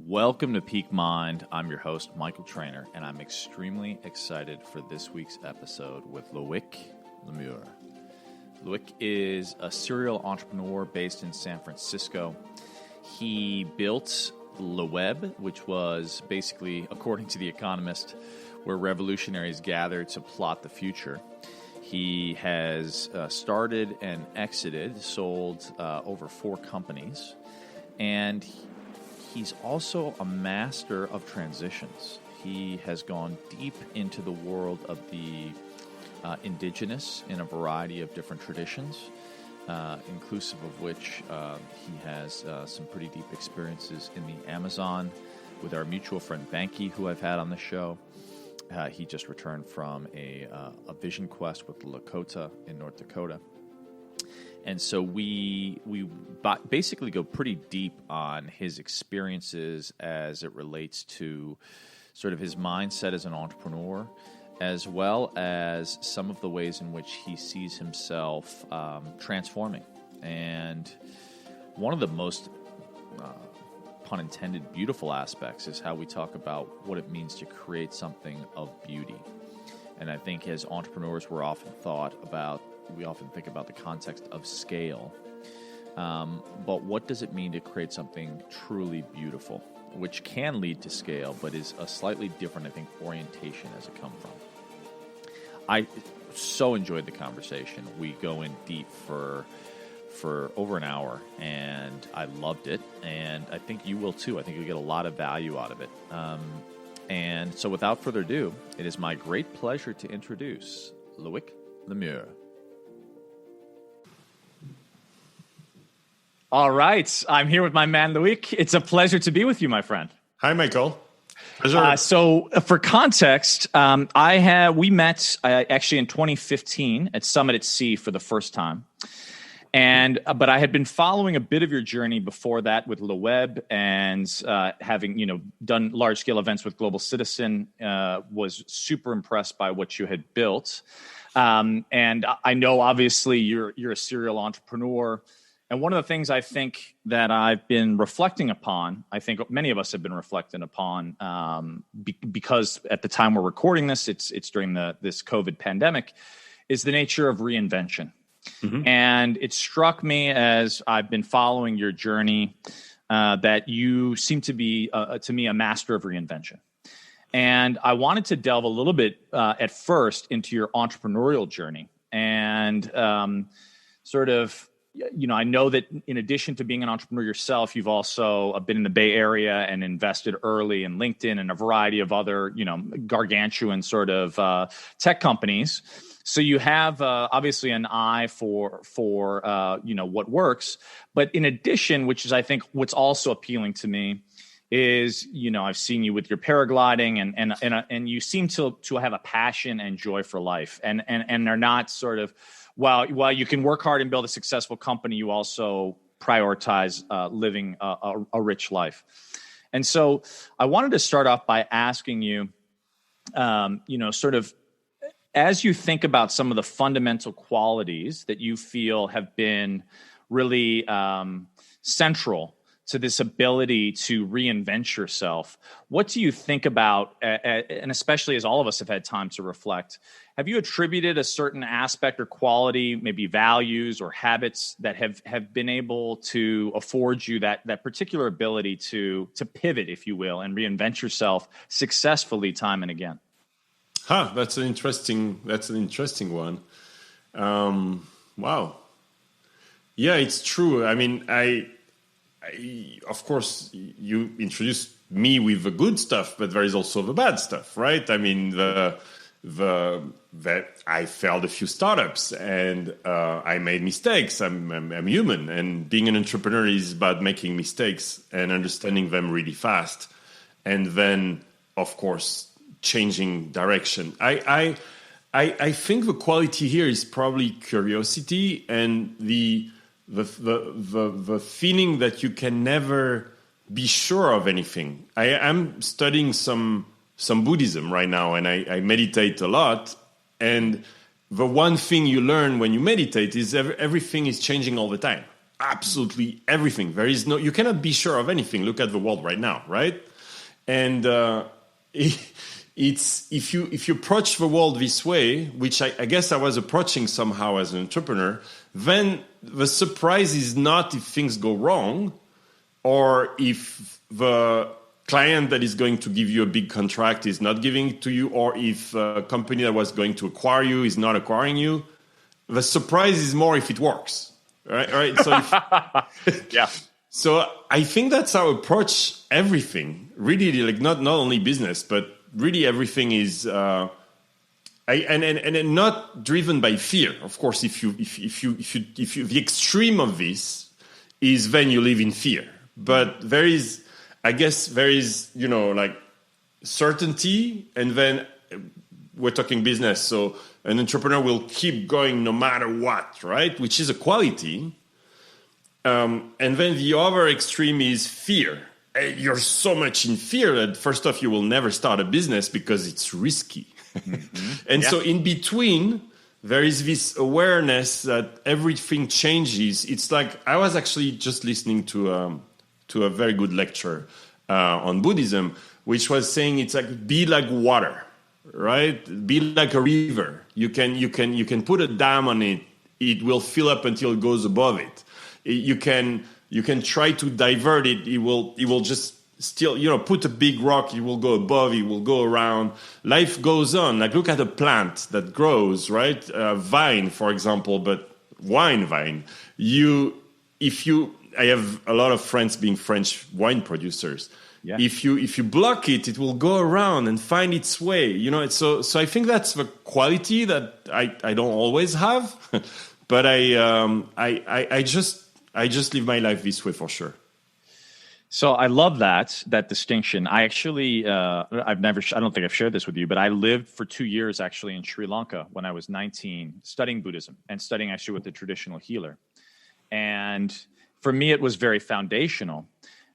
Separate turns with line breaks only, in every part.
Welcome to Peak Mind. I'm your host, Michael Trainer, and I'm extremely excited for this week's episode with LOIC Le Meur. LOIC is a serial entrepreneur based in San Francisco. He built Le Web, which was basically, according to The Economist, where revolutionaries gathered to plot the future. He has started and exited, sold over 4 companies, and he's also a master of transitions. He has gone deep into the world of the indigenous in a variety of different traditions, inclusive of which he has some pretty deep experiences in the Amazon with our mutual friend Banky, who I've had on the show. He just returned from a vision quest with Lakota in North Dakota. And so we basically go pretty deep on his experiences as it relates to sort of his mindset as an entrepreneur, as well as some of the ways in which he sees himself transforming. And one of the most, pun intended, beautiful aspects is how we talk about what it means to create something of beauty. And I think as entrepreneurs, we often think about the context of scale. But what does it mean to create something truly beautiful, which can lead to scale, but is a slightly different, I think, orientation as it comes from. I so enjoyed the conversation. We go in deep for over an hour, and I loved it. And I think you will too. I think you'll get a lot of value out of it. And so without further ado, it is my great pleasure to introduce LOIC Le Meur. All right. I'm here with my man, LOIC. It's a pleasure to be with you, my friend.
Hi, Michael. Pleasure.
So for context, we met actually in 2015 at Summit at Sea for the first time. But I had been following a bit of your journey before that with Le Web, and having done large scale events with Global Citizen, was super impressed by what you had built. And I know obviously you're a serial entrepreneur. And one of the things I think that I've been reflecting upon, I think many of us have been reflecting upon, because at the time we're recording this, it's during this COVID pandemic, is the nature of reinvention. Mm-hmm. And it struck me as I've been following your journey that you seem to be, to me, a master of reinvention. And I wanted to delve a little bit at first into your entrepreneurial journey and I know that in addition to being an entrepreneur yourself, you've also been in the Bay Area and invested early in LinkedIn and a variety of other, gargantuan sort of tech companies. So you have obviously an eye for what works. But in addition, which is I think what's also appealing to me, is I've seen you with your paragliding and you seem to have a passion and joy for life and are not sort of. While you can work hard and build a successful company, you also prioritize living a rich life. And so I wanted to start off by asking you, sort of as you think about some of the fundamental qualities that you feel have been really central to this ability to reinvent yourself, what do you think about, and especially as all of us have had time to reflect, have you attributed a certain aspect or quality, maybe values or habits that have been able to afford you that particular ability to pivot, if you will, and reinvent yourself successfully time and again?
That's an interesting one. Wow. Yeah, it's true. I mean, I of course, you introduced me with the good stuff, but there is also the bad stuff, right? I mean, that I failed a few startups and I made mistakes. I'm human, and being an entrepreneur is about making mistakes and understanding them really fast, and then, of course, changing direction. I think the quality here is probably curiosity and the feeling that you can never be sure of anything. I am studying some Buddhism right now, and I meditate a lot. And the one thing you learn when you meditate is everything is changing all the time. absolutely everything. You cannot be sure of anything. Look at the world right now, right? And it's if you approach the world this way, which I guess I was approaching somehow as an entrepreneur, then the surprise is not if things go wrong, or if the client that is going to give you a big contract is not giving it to you, or if a company that was going to acquire you is not acquiring you. The surprise is more if it works, right? So
yeah.
So I think that's how I approach everything. Really, like not only business, but really everything is, and not driven by fear. Of course, if you the extreme of this is then you live in fear. But there is, like certainty, and then we're talking business. So an entrepreneur will keep going no matter what, right? Which is a quality. And then the other extreme is fear. You're so much in fear that first off, you will never start a business because it's risky. Mm-hmm. And so in between, there is this awareness that everything changes. It's like, I was actually just listening to a very good lecture on Buddhism, which was saying it's like, be like water, right? Be like a river. You can put a dam on it. It will fill up until it goes above it. You can try to divert it. It will just still, put a big rock. It will go above. It will go around. Life goes on. Like look at a plant that grows, right? Vine, for example, but wine vine. I have a lot of friends being French wine producers. Yeah. If you block it, it will go around and find its way. So I think that's the quality that I don't always have, but I just live my life this way for sure.
So I love that distinction. I actually, I don't think I've shared this with you, but I lived for 2 years actually in Sri Lanka when I was 19, studying Buddhism and studying actually with a traditional healer. And for me, it was very foundational.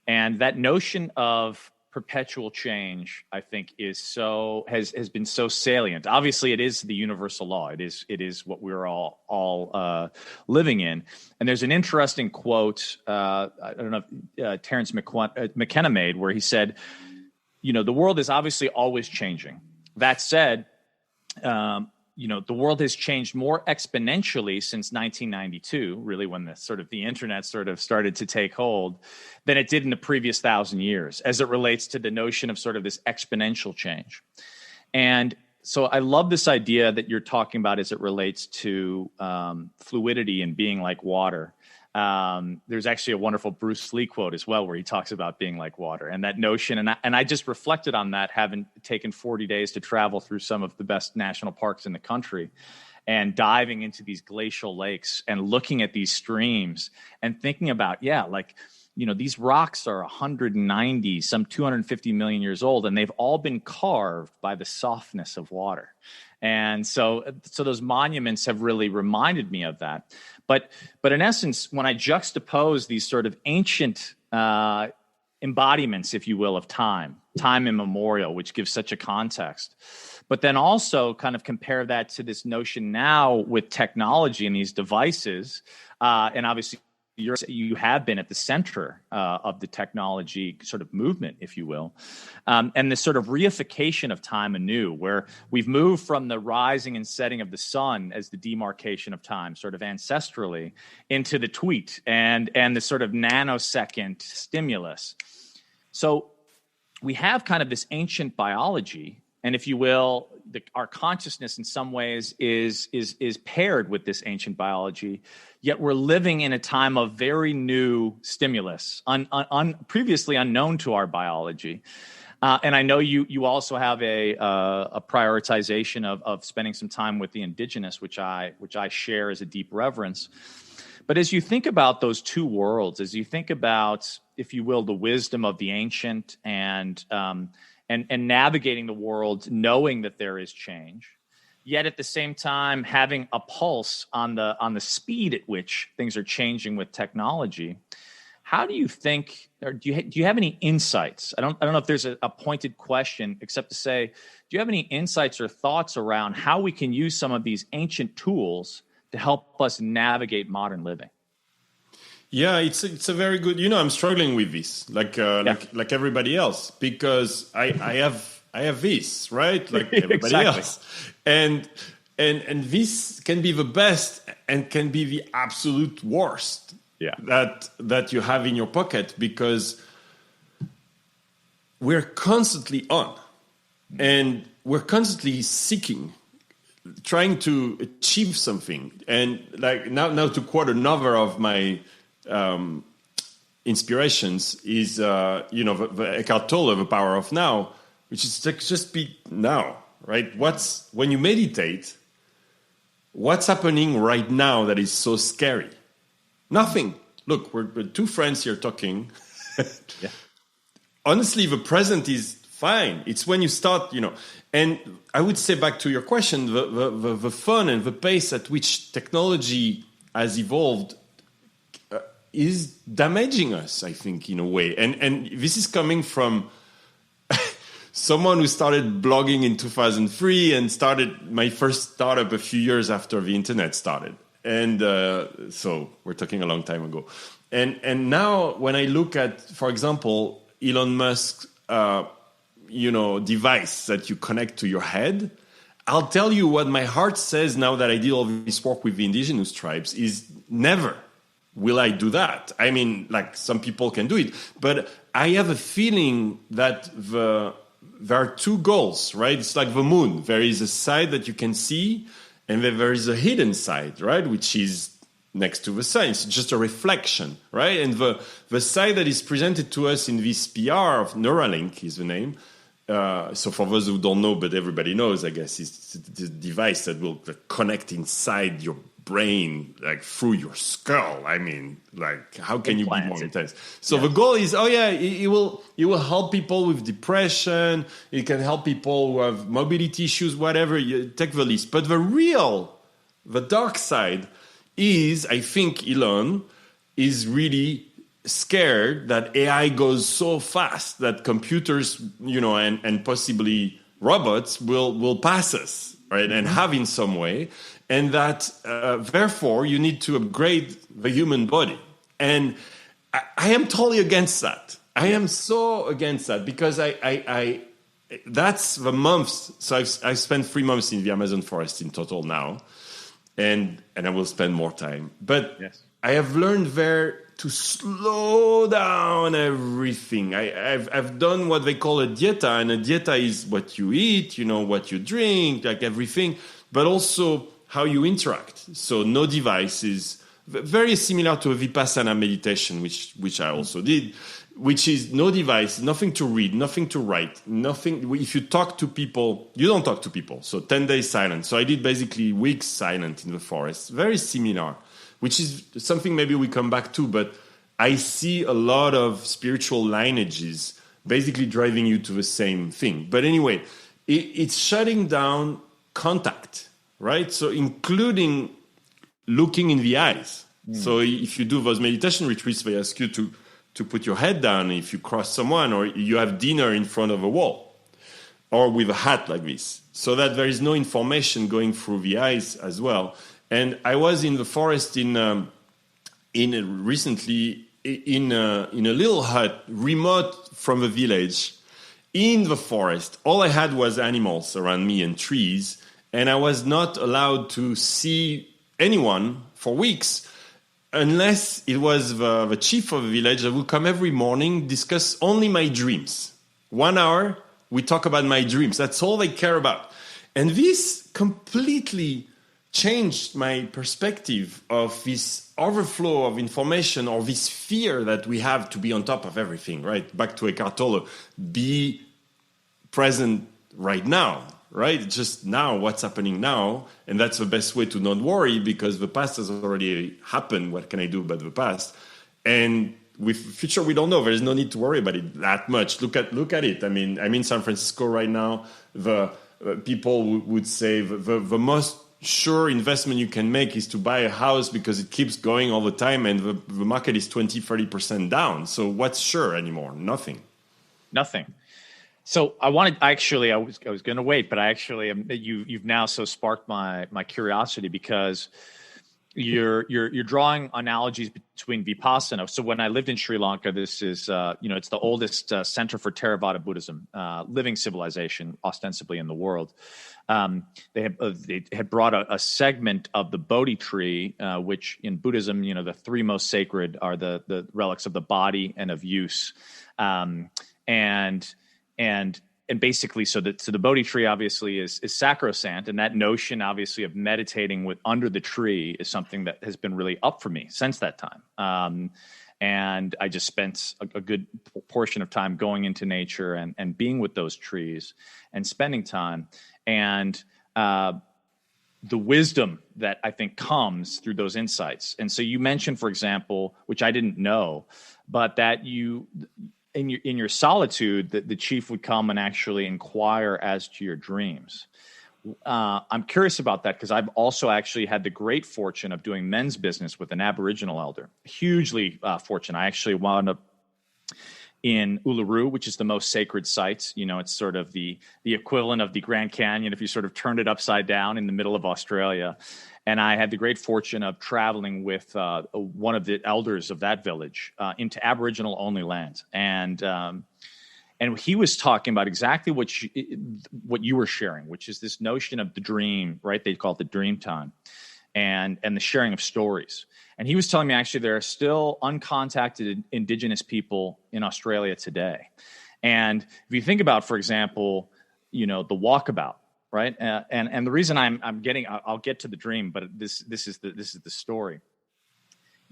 And that notion of perpetual change, I think, has been so salient. Obviously, it is the universal law. It is what we're all living in. And there's an interesting quote. I don't know if Terence McKenna made, where he said, the world is obviously always changing. That said, the world has changed more exponentially since 1992, really when the internet sort of started to take hold, than it did in the previous 1,000 years, as it relates to the notion of sort of this exponential change. And so I love this idea that you're talking about as it relates to fluidity and being like water. There's actually a wonderful Bruce Lee quote as well, where he talks about being like water and that notion. And I just reflected on that, having taken 40 days to travel through some of the best national parks in the country and diving into these glacial lakes and looking at these streams and thinking about, these rocks are 190, some 250 million years old, and they've all been carved by the softness of water. And so those monuments have really reminded me of that. But in essence, when I juxtapose these sort of ancient embodiments, if you will, of time immemorial, which gives such a context, but then also kind of compare that to this notion now with technology and these devices, and obviously you have been at the center of the technology sort of movement, if you will, and this sort of reification of time anew, where we've moved from the rising and setting of the sun as the demarcation of time, sort of ancestrally, into the tweet and the sort of nanosecond stimulus. So we have kind of this ancient biology, and if you will, our consciousness in some ways is paired with this ancient biology. Yet we're living in a time of very new stimulus, previously unknown to our biology. And I know you also have a prioritization of spending some time with the indigenous, which I share as a deep reverence. But as you think about those two worlds, as you think about, if you will, the wisdom of the ancient and navigating the world, knowing that there is change, yet at the same time having a pulse on the speed at which things are changing with technology, how do you think, or do you have any insights? I don't know if there's a pointed question, except to say, do you have any insights or thoughts around how we can use some of these ancient tools to help us navigate modern living?
Yeah, it's a very good. I'm struggling with this, like everybody else, because I have this, right, like everybody
Exactly.
else, and this can be the best and can be the absolute worst.
Yeah.
That you have in your pocket, because we're constantly on, and we're constantly seeking, trying to achieve something. And like now to quote another of my inspirations is the Eckhart Tolle, The Power of Now, which is like just be now, right? When you meditate, what's happening right now that is so scary? Nothing. Look, we're two friends here talking.
Yeah.
Honestly, the present is fine. It's when you start, and I would say, back to your question, the fun and the pace at which technology has evolved is damaging us, I think, in a way. And this is coming from someone who started blogging in 2003 and started my first startup a few years after the internet started. And so we're talking a long time ago. And now when I look at, for example, Elon Musk's device that you connect to your head, I'll tell you what my heart says now that I did all this work with the indigenous tribes is never will I do that. I mean, like, some people can do it, but I have a feeling that there are two goals, right? It's like the moon. There is a side that you can see, and then there is a hidden side, right? Which is next to the sun. It's just a reflection, right? And the side that is presented to us in this PR of Neuralink is the name. So for those who don't know, but everybody knows, I guess, it's the device that will connect inside your brain, like through your skull. I mean, like, how can you be more intense? So the goal is, it will help people with depression. It can help people who have mobility issues, whatever. You take the list. But the dark side is, I think Elon is really scared that AI goes so fast that computers, and possibly robots will pass us, right, and have in some way, and that therefore you need to upgrade the human body. And I am totally against that. I am so against that, because I that's the months. So I've spent 3 months in the Amazon forest in total now, and I will spend more time. But
Yes.
I have learned there to slow down everything. I've done what they call a dieta, and a dieta is what you eat, what you drink, like everything, but also how you interact. So no devices, very similar to a Vipassana meditation, which I also did, which is no device, nothing to read, nothing to write, nothing. If you talk to people, you don't talk to people. So 10 days silent. So I did basically weeks silent in the forest, very similar, which is something maybe we come back to, but I see a lot of spiritual lineages basically driving you to the same thing. But anyway, it's shutting down contact, right? So including looking in the eyes. So if you do those meditation retreats, they ask you to put your head down if you cross someone, or you have dinner in front of a wall, or with a hat like this, so that there is no information going through the eyes as well. And I was in the forest recently in a little hut remote from the village in the forest. All I had was animals around me and trees, and I was not allowed to see anyone for weeks unless it was the chief of the village that would come every morning, discuss only my dreams. 1 hour, we talk about my dreams. That's all they care about. And this completely changed my perspective of this overflow of information, or this fear that we have to be on top of everything, right? Back to Eckhart Tolle, be present right now, right? Just now, what's happening now. And that's the best way to not worry, because the past has already happened. What can I do about the past? And with the future, we don't know. There's no need to worry about it that much. Look at it. I mean, I'm in San Francisco right now. The people would say the most sure investment you can make is to buy a house, because it keeps going all the time, and the market is 20-30% down. So what's sure anymore? Nothing.
So I was going to wait, but you've now so sparked my curiosity, because you're drawing analogies between Vipassana. So when I lived in Sri Lanka, this is it's the oldest center for Theravada Buddhism, living civilization ostensibly in the world. They had brought a segment of the Bodhi tree, which in Buddhism, the three most sacred are the relics of the body and of use, and basically, so the Bodhi tree obviously is sacrosanct, and that notion obviously of meditating under the tree is something that has been really up for me since that time. And I just spent a good portion of time going into nature and being with those trees and spending time. And the wisdom that I think comes through those insights. And so you mentioned, for example, which I didn't know, but that in your solitude, the chief would come and actually inquire as to your dreams. I'm curious about that because I've also actually had the great fortune of doing men's business with an Aboriginal elder. Hugely fortunate. I actually wound up in Uluru, which is the most sacred site. It's sort of the equivalent of the Grand Canyon if you sort of turned it upside down in the middle of Australia. And I had the great fortune of traveling with one of the elders of that village into Aboriginal-only land. And he was talking about exactly what you were sharing, which is this notion of the dream, right? They call it the dream time, and the sharing of stories. And he was telling me actually there are still uncontacted Indigenous people in Australia today. And if you think about, for example, the walkabout, right? And the reason I'll get to the dream, but this is the story.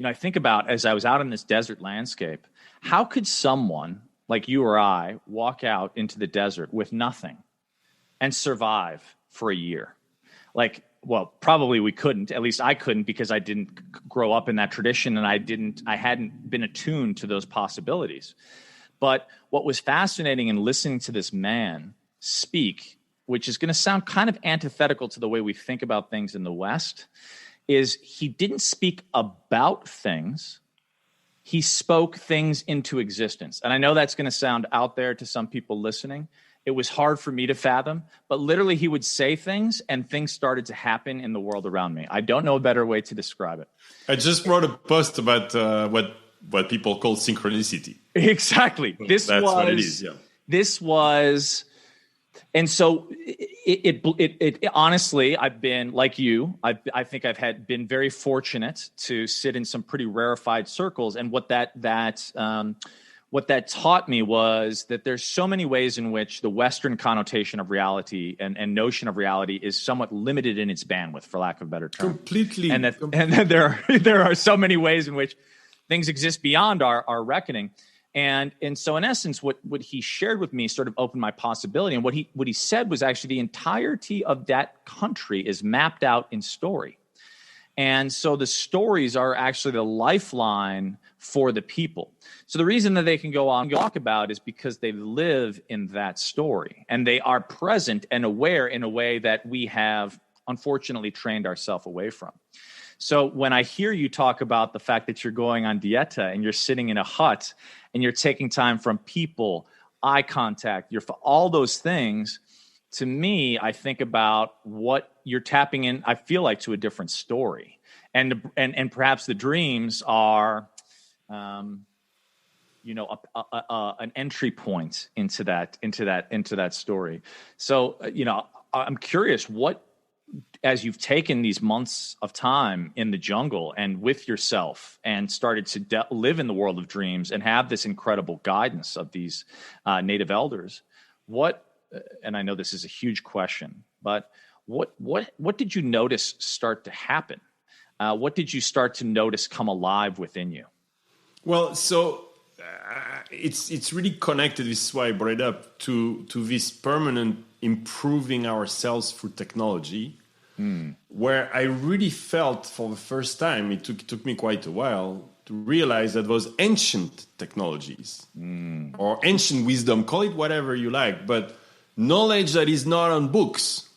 I think about, as I was out in this desert landscape, how could someone like you or I walk out into the desert with nothing and survive for a year? Well, probably we couldn't. At least I couldn't, because I didn't grow up in that tradition, and I hadn't been attuned to those possibilities. But what was fascinating in listening to this man speak, which is going to sound kind of antithetical to the way we think about things in the West, is he didn't speak about things. He spoke things into existence. And I know that's going to sound out there to some people listening. It was hard for me to fathom, but literally he would say things and things started to happen in the world around me. I don't know a better way to describe it.
I just wrote a post about what people call synchronicity.
Exactly.
That's what it is. Yeah.
This was, and so it honestly, I've been like you. I think I've been very fortunate to sit in some pretty rarefied circles, and what that taught me was that there's so many ways in which the Western connotation of reality and notion of reality is somewhat limited in its bandwidth, for lack of a better term.
Completely.
And then there are so many ways in which things exist beyond our reckoning. And so in essence, what he shared with me sort of opened my possibility. And what he said was actually the entirety of that country is mapped out in story. And so the stories are actually the lifeline for the people. So the reason that they can go on and talk about is because they live in that story, and they are present and aware in a way that we have unfortunately trained ourselves away from. So when I hear you talk about the fact that you're going on dieta and you're sitting in a hut and you're taking time from people, eye contact, all those things, to me, I think about what you're tapping in, I feel like, to a different story. And perhaps the dreams are, an entry point into that story. So, I'm curious, as you've taken these months of time in the jungle and with yourself and started to live in the world of dreams and have this incredible guidance of these native elders, and I know this is a huge question, but what did you notice start to happen? What did you start to notice come alive within you?
Well, so it's really connected. This is why I brought it up to this permanent improving ourselves through technology, where I really felt for the first time, it took me quite a while to realize that those ancient technologies or ancient wisdom, call it whatever you like, but knowledge that is not on books.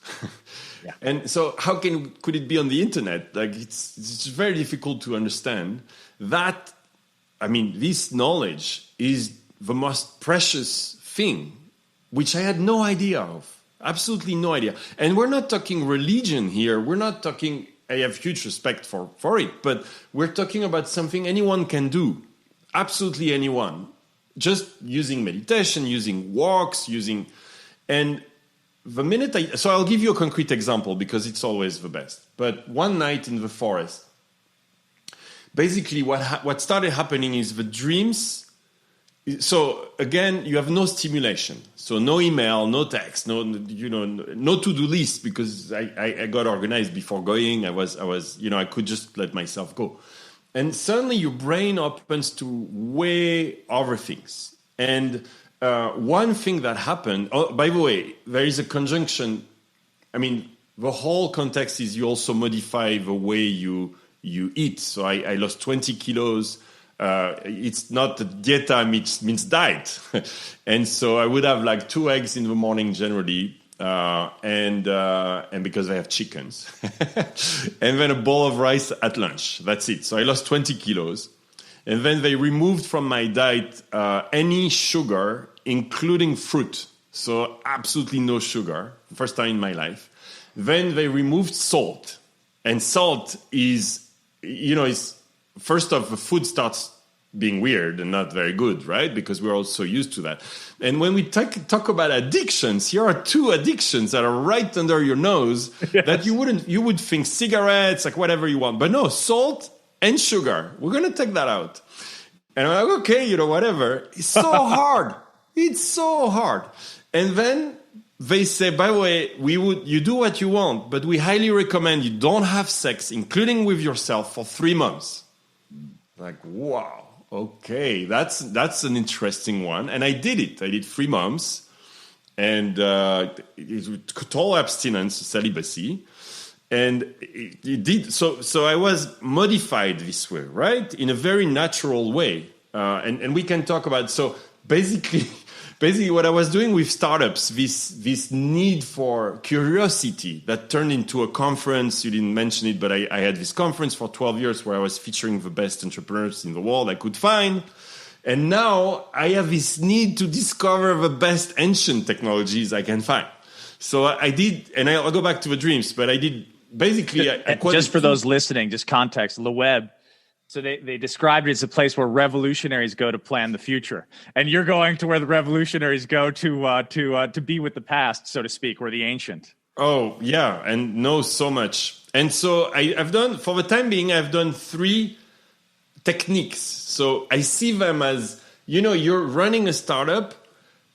Yeah. And so how could it be on the internet? Like it's very difficult to understand that. I mean, this knowledge is the most precious thing, which I had no idea of. Absolutely no idea. And we're not talking religion here. We're not talking I have huge respect for it. But we're talking about something anyone can do. Absolutely anyone. Just using meditation, using walks, and the minute so I'll give you a concrete example because it's always the best. But one night in the forest, basically what started happening is the dreams. So again, you have no stimulation. So no email, no text, no to-do list because I got organized before going. I was I could just let myself go. And suddenly your brain opens to way other things. And one thing that happened, by the way, there is a conjunction. I mean, the whole context is you also modify the way you eat. So I lost 20 kilos. It's not dieta means diet. And so I would have like 2 eggs in the morning generally. And because I have chickens, and then a bowl of rice at lunch. That's it. So I lost 20 kilos. And then they removed from my diet any sugar, including fruit. So absolutely no sugar. First time in my life. Then they removed salt. And salt is, first off, the food starts being weird and not very good, right? Because we're all so used to that. And when we talk about addictions, here are 2 addictions that are right under your nose. Yes. That you would think cigarettes, like whatever you want. But no, salt and sugar. We're going to take that out. And I'm like, okay, whatever. It's so hard. It's so hard. And then they say, by the way, you do what you want, but we highly recommend you don't have sex, including with yourself, for 3 months. Like, wow. Okay, that's an interesting one. And I did it. I did 3 months. And total abstinence, celibacy. And it did. So I was modified this way, right? In a very natural way. And we can talk about, so basically what I was doing with startups, this need for curiosity that turned into a conference. You didn't mention it, but I had this conference for 12 years where I was featuring the best entrepreneurs in the world I could find. And now I have this need to discover the best ancient technologies I can find. So I did, and I'll go back to the dreams, but I did basically...
Just for those listening, just context, Le Web. So they described it as a place where revolutionaries go to plan the future, and you're going to where the revolutionaries go to be with the past, so to speak, or the ancient.
Oh yeah, and know so much. And so I've done, for the time being, I've done 3 techniques. So I see them as, you're running a startup,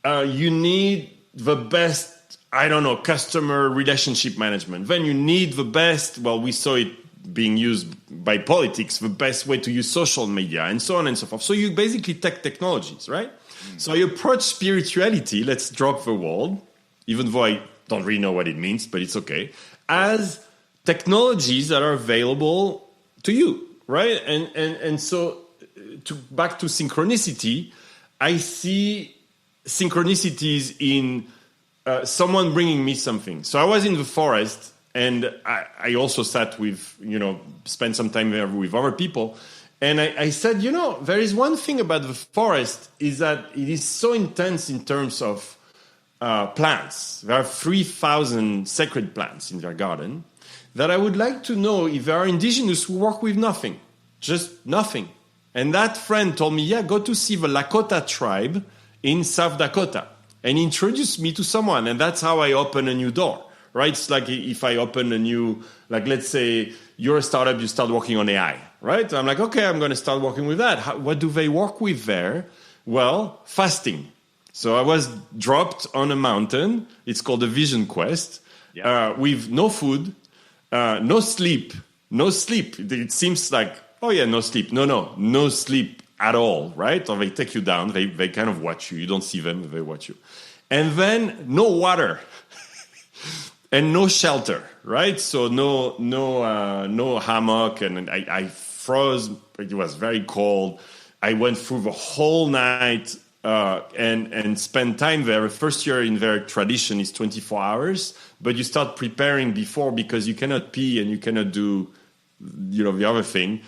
you need the best, customer relationship management. Then you need the best. Well, we saw it being used by politics, the best way to use social media, and so on and so forth. So you basically take technologies, right? So I approach spirituality, let's drop the word, even though I don't really know what it means, but it's okay, as technologies that are available to you, right? And so back to synchronicity, I see synchronicities in someone bringing me something. So I was in the forest, and I also sat with, spent some time there with other people. And I said, there is one thing about the forest is that it is so intense in terms of plants. There are 3,000 sacred plants in their garden that I would like to know if there are indigenous who work with nothing, just nothing. And that friend told me, go to see the Lakota tribe in South Dakota, and introduced me to someone. And that's how I open a new door. Right? It's like if I open a new, like let's say you're a startup, you start working on AI, right? I'm like, okay, I'm going to start working with that. What do they work with there? Well, fasting. So I was dropped on a mountain. It's called a vision quest, with no food, no sleep. It seems like, no sleep. No sleep at all, right? Or they take you down. They kind of watch you. You don't see them, they watch you. And then no water. And no shelter, right? So no hammock, and I froze. It was very cold. I went through the whole night and spent time there. The first year in their tradition is 24 hours, but you start preparing before because you cannot pee and you cannot do, the other thing.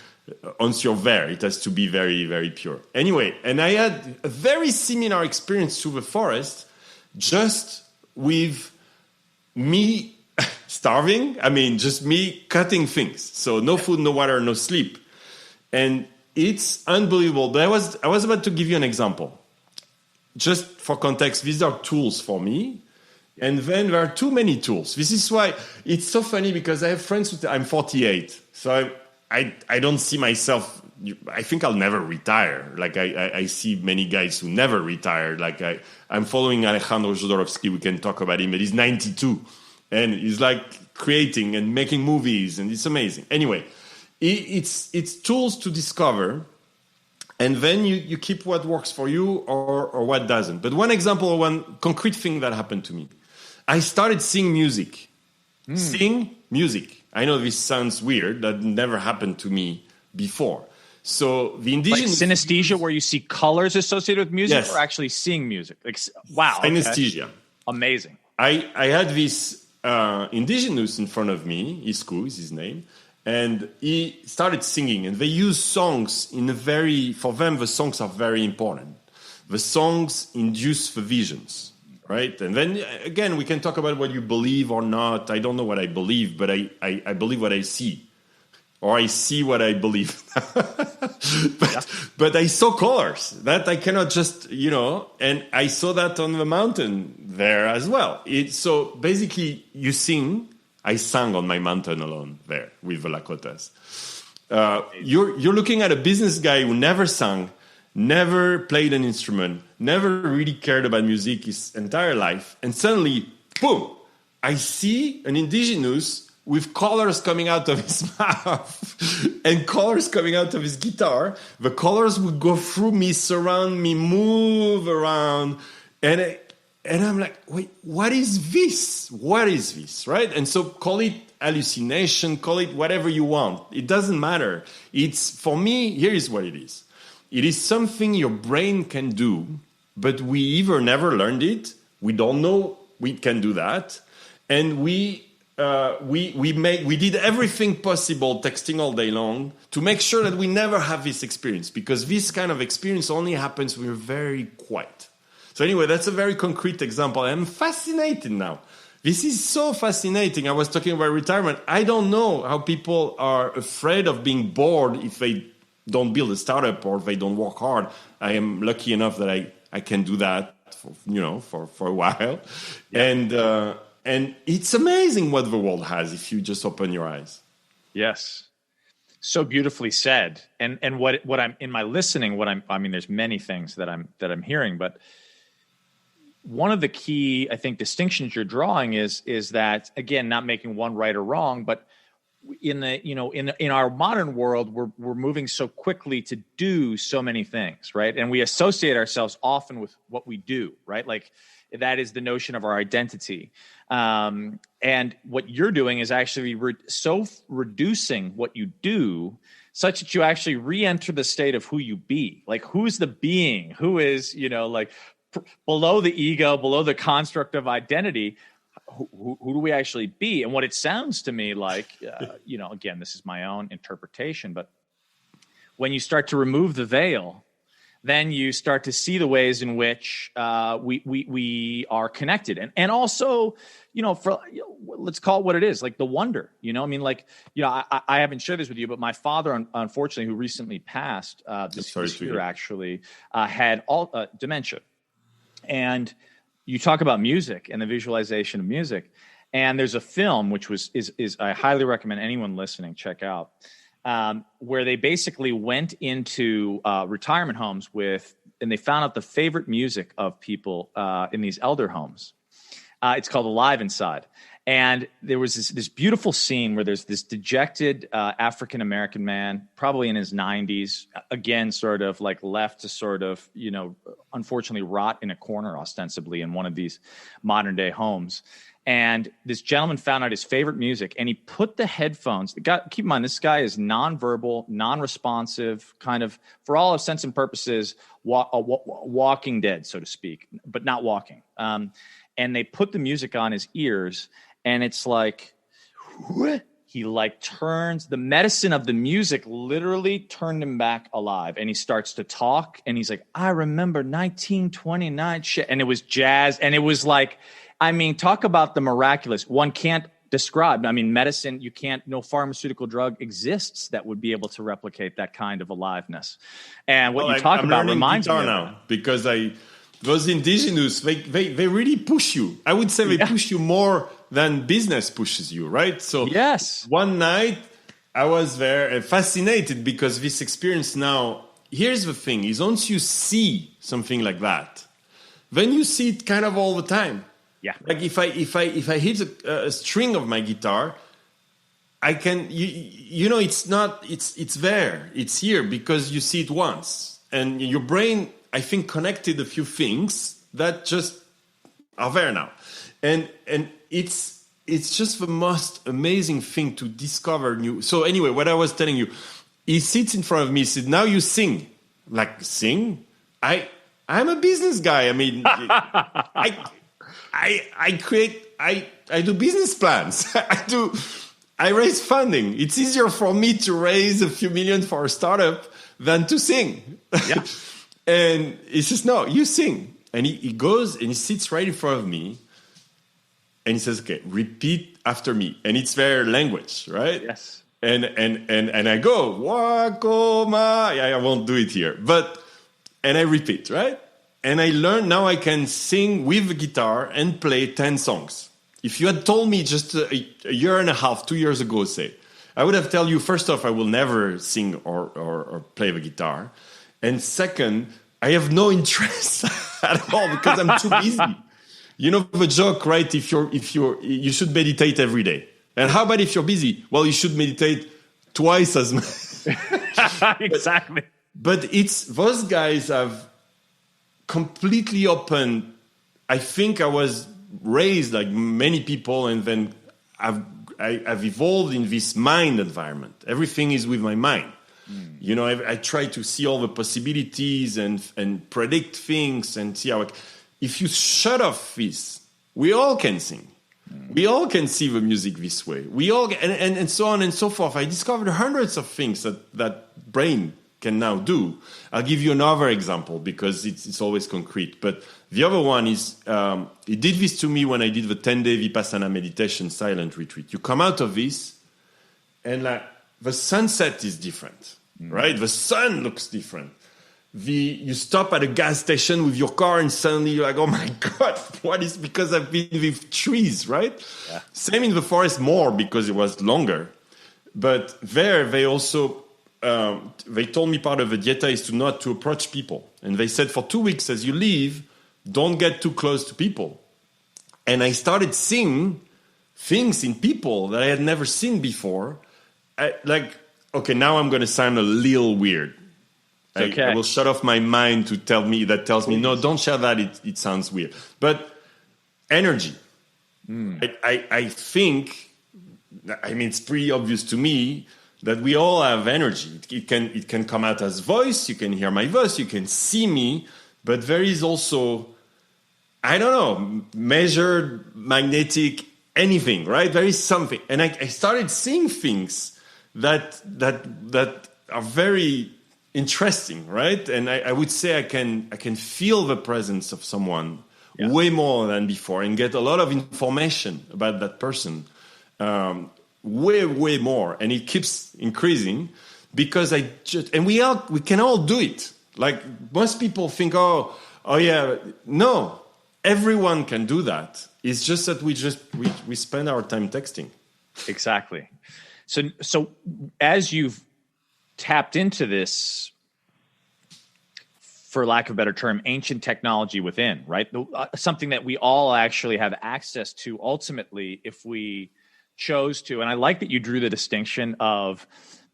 Once you're there, it has to be very, very pure. Anyway, and I had a very similar experience to the forest, just with me starving. I mean, just me cutting things. So no food, no water, no sleep. And it's unbelievable. But I was about to give you an example. Just for context, these are tools for me. And then there are too many tools. This is why it's so funny, because I have friends I'm 48. So I don't see myself, I think I'll never retire. Like I see many guys who never retire. Like I'm following Alejandro Jodorowsky. We can talk about him, but he's 92. And he's like creating and making movies, and it's amazing. Anyway, it's tools to discover. And then you keep what works for you or what doesn't. But one example, one concrete thing that happened to me. I started singing music. Sing music. I know this sounds weird. That never happened to me before. So the indigenous...
Like synesthesia, where you see colors associated with music,
yes.
Or actually seeing music? Like, wow.
Synesthesia.
Okay. Amazing.
I had this indigenous in front of me. Isku is his name. And he started singing, and they use songs for them, the songs are very important. The songs induce the visions, right? And then, again, we can talk about what you believe or not. I don't know what I believe, but I believe what I see. Or I see what I believe. But I saw colors that I cannot just, and I saw that on the mountain there as well. So basically, you sing. I sang on my mountain alone there with the Lakotas. You're looking at a business guy who never sang, never played an instrument, never really cared about music his entire life. And suddenly, boom, I see an indigenous with colors coming out of his mouth and colors coming out of his guitar. The colors would go through me, surround me, move around. And I'm like, wait, what is this? What is this, right? And so call it hallucination, call it whatever you want. It doesn't matter. For me, here is what it is. It is something your brain can do, but we either never learned it, we don't know we can do that, and we did everything possible, texting all day long, to make sure that we never have this experience, because this kind of experience only happens when we're very quiet. So anyway, that's a very concrete example. I'm fascinated now. This is so fascinating. I was talking about retirement. I don't know how people are afraid of being bored if they don't build a startup or if they don't work hard. I am lucky enough that I can do that for a while. Yeah. And it's amazing what the world has if you just open your eyes.
Yes. So beautifully said. And what I'm in my listening, there's many things that I'm hearing, but one of the key, I think, distinctions you're drawing is that, again, not making one right or wrong, but in our modern world, we're moving so quickly to do so many things, right? And we associate ourselves often with what we do, right? Like that is the notion of our identity. And what you're doing is actually reducing what you do such that you actually re-enter the state of who you be. Like, who's the being? Who is, below the ego, below the construct of identity, who do we actually be? And what it sounds to me like, again, this is my own interpretation, but when you start to remove the veil, then you start to see the ways in which we are connected. And also, let's call it what it is, like the wonder, I haven't shared this with you, but my father, unfortunately, who recently passed this year, actually had dementia. And you talk about music and the visualization of music, and there's a film which is I highly recommend anyone listening check out, where they basically went into retirement homes and they found out the favorite music of people in these elder homes. It's called Alive Inside. And there was this beautiful scene where there's this dejected African-American man, probably in his 90s, again, sort of like left to sort of, unfortunately rot in a corner ostensibly in one of these modern day homes. And this gentleman found out his favorite music, and he put the headphones. Keep in mind, this guy is nonverbal, non-responsive, kind of, for all intents and purposes, walking dead, so to speak, but not walking. And they put the music on his ears, and it's like, he turns, the medicine of the music literally turned him back alive. And he starts to talk, and he's like, I remember 1929 shit. And it was jazz. And it was like, talk about the miraculous. One can't described. I mean, medicine, no pharmaceutical drug exists that would be able to replicate that kind of aliveness. And what you talk about reminds me of
now because those indigenous, they really push you. I would say they push you more than business pushes you, right? So one night I was there fascinated because this experience now, here's the thing, is once you see something like that, then you see it kind of all the time.
Yeah.
Like if I hit a string of my guitar, I can, it's there, it's here because you see it once. And your brain, I think, connected a few things that just are there now. And it's just the most amazing thing to discover new. So anyway, what I was telling you, he sits in front of me, he said, now you sing. Like, sing? I'm a business guy. I mean, I do business plans. I raise funding. It's easier for me to raise a few million for a startup than to sing. Yeah. And he says, no, you sing. And he goes and he sits right in front of me and he says, okay, repeat after me. And it's their language, right?
Yes.
And I go, Wakoma. I won't do it here. And I repeat, right? And I learned now I can sing with the guitar and play 10 songs. If you had told me just a year and a half, 2 years ago, say, I would have told you, first off, I will never sing or play the guitar. And second, I have no interest at all because I'm too busy. You know the joke, right? You should meditate every day. And how about if you're busy? Well, you should meditate twice as much.
Exactly.
But those guys have completely open. I think I was raised like many people, and then I've evolved in this mind environment. Everything is with my mind. You know, I try to see all the possibilities and predict things and see how. If you shut off this, we all can sing. We all can see the music this way. We all and so on and so forth. I discovered hundreds of things that brain can now do. I'll give you another example because it's always concrete. But the other one is, it did this to me when I did the 10-day Vipassana meditation silent retreat. You come out of this and like the sunset is different, right? The sun looks different. You stop at a gas station with your car and suddenly you're like, oh my God, what is, because I've been with trees, right? Yeah. Same in the forest more because it was longer. But there they also, they told me part of the dieta is not to approach people. And they said for 2 weeks as you leave, don't get too close to people. And I started seeing things in people that I had never seen before. Okay, now I'm going to sound a little weird. Okay. I will shut off my mind to tells me, no, don't share that. It sounds weird. But energy. I think, I mean, it's pretty obvious to me that we all have energy. It can come out as voice. You can hear my voice. You can see me. But there is also, I don't know, measured magnetic anything, right? There is something. And I started seeing things that are very interesting, right? And I would say I can feel the presence of someone way more than before and get a lot of information about that person, way more. And it keeps increasing because we can all do it. Like most people think, oh yeah, no, everyone can do that. It's just that we spend our time texting.
Exactly. So as you've tapped into this, for lack of a better term, ancient technology within, right? Something that we all actually have access to ultimately if we chose to. And I like that you drew the distinction of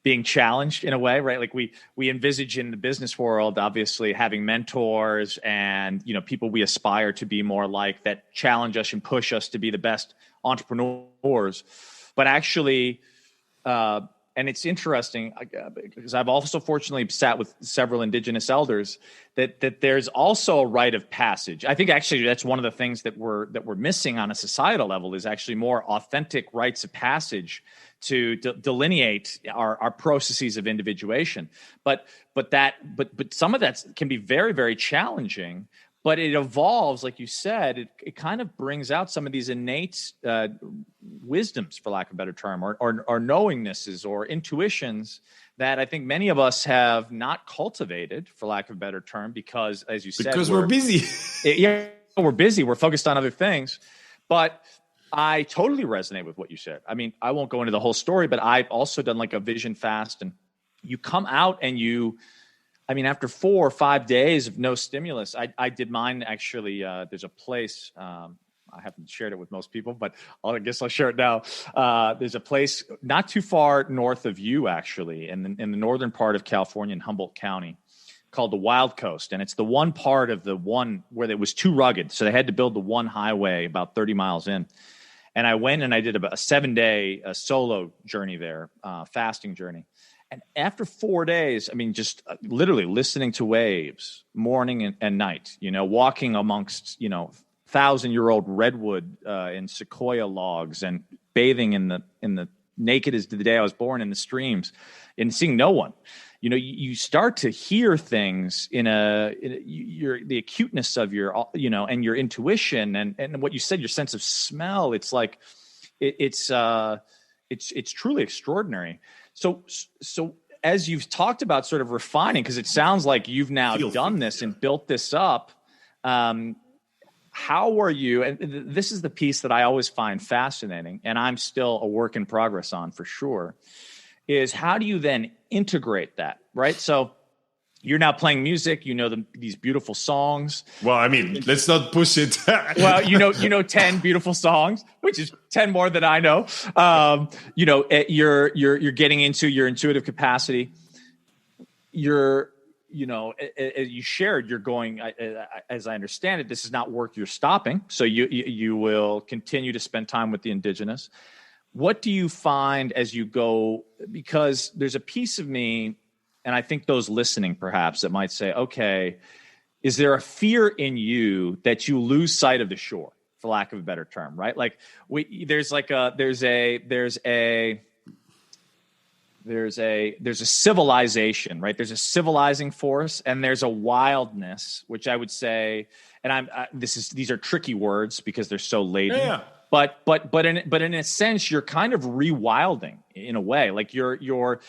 being challenged in a way, right? Like we envisage in the business world, obviously having mentors and, people we aspire to be more like that challenge us and push us to be the best entrepreneurs. But actually, and it's interesting because I've also fortunately sat with several Indigenous elders that there's also a rite of passage. I think actually that's one of the things that we're missing on a societal level is actually more authentic rites of passage to delineate our processes of individuation. But some of that can be very, very challenging. But it evolves, like you said, it kind of brings out some of these innate wisdoms, for lack of a better term, or knowingnesses or intuitions that I think many of us have not cultivated, for lack of a better term, because, as you said,
because we're busy.
Yeah, we're busy. We're focused on other things. But I totally resonate with what you said. I mean, I won't go into the whole story, but I've also done like a vision fast, and you come out and after 4 or 5 days of no stimulus, I did mine actually. There's a place, I haven't shared it with most people, but I guess I'll share it now. There's a place not too far north of you, actually, in the northern part of California in Humboldt County, called the Wild Coast. And it's the one part of the one where it was too rugged. So they had to build the one highway about 30 miles in. And I went and I did a 7-day solo journey there, fasting journey. And after 4 days, just literally listening to waves morning and night, walking amongst, 1,000-year-old redwood and sequoia logs, and bathing in the naked as the day I was born in the streams, and seeing no one. You start to hear things the acuteness of your, and your intuition and what you said, your sense of smell. It's like, it's truly extraordinary. So as you've talked about sort of refining, because it sounds like you've now done this and built this up, how are you, and this is the piece that I always find fascinating, and I'm still a work in progress on for sure, is how do you then integrate that, right? So you're now playing music, these beautiful songs.
Well, let's not push it.
Well, you know 10 beautiful songs, which is 10 more than I know. You're getting into your intuitive capacity. As you shared, you're going, as I understand it, this is not work you're stopping. So you will continue to spend time with the Indigenous. What do you find as you go? Because there's a piece of me, and I think those listening perhaps, that might say, okay, is there a fear in you that you lose sight of the shore, for lack of a better term, right? Like there's a civilization, right? There's a civilizing force, and there's a wildness, which I would say, and these are tricky words because they're so laden.
Yeah.
But in a sense, you're kind of rewilding in a way, like you're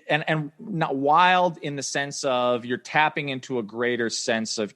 and not wild in the sense of you're tapping into a greater sense of,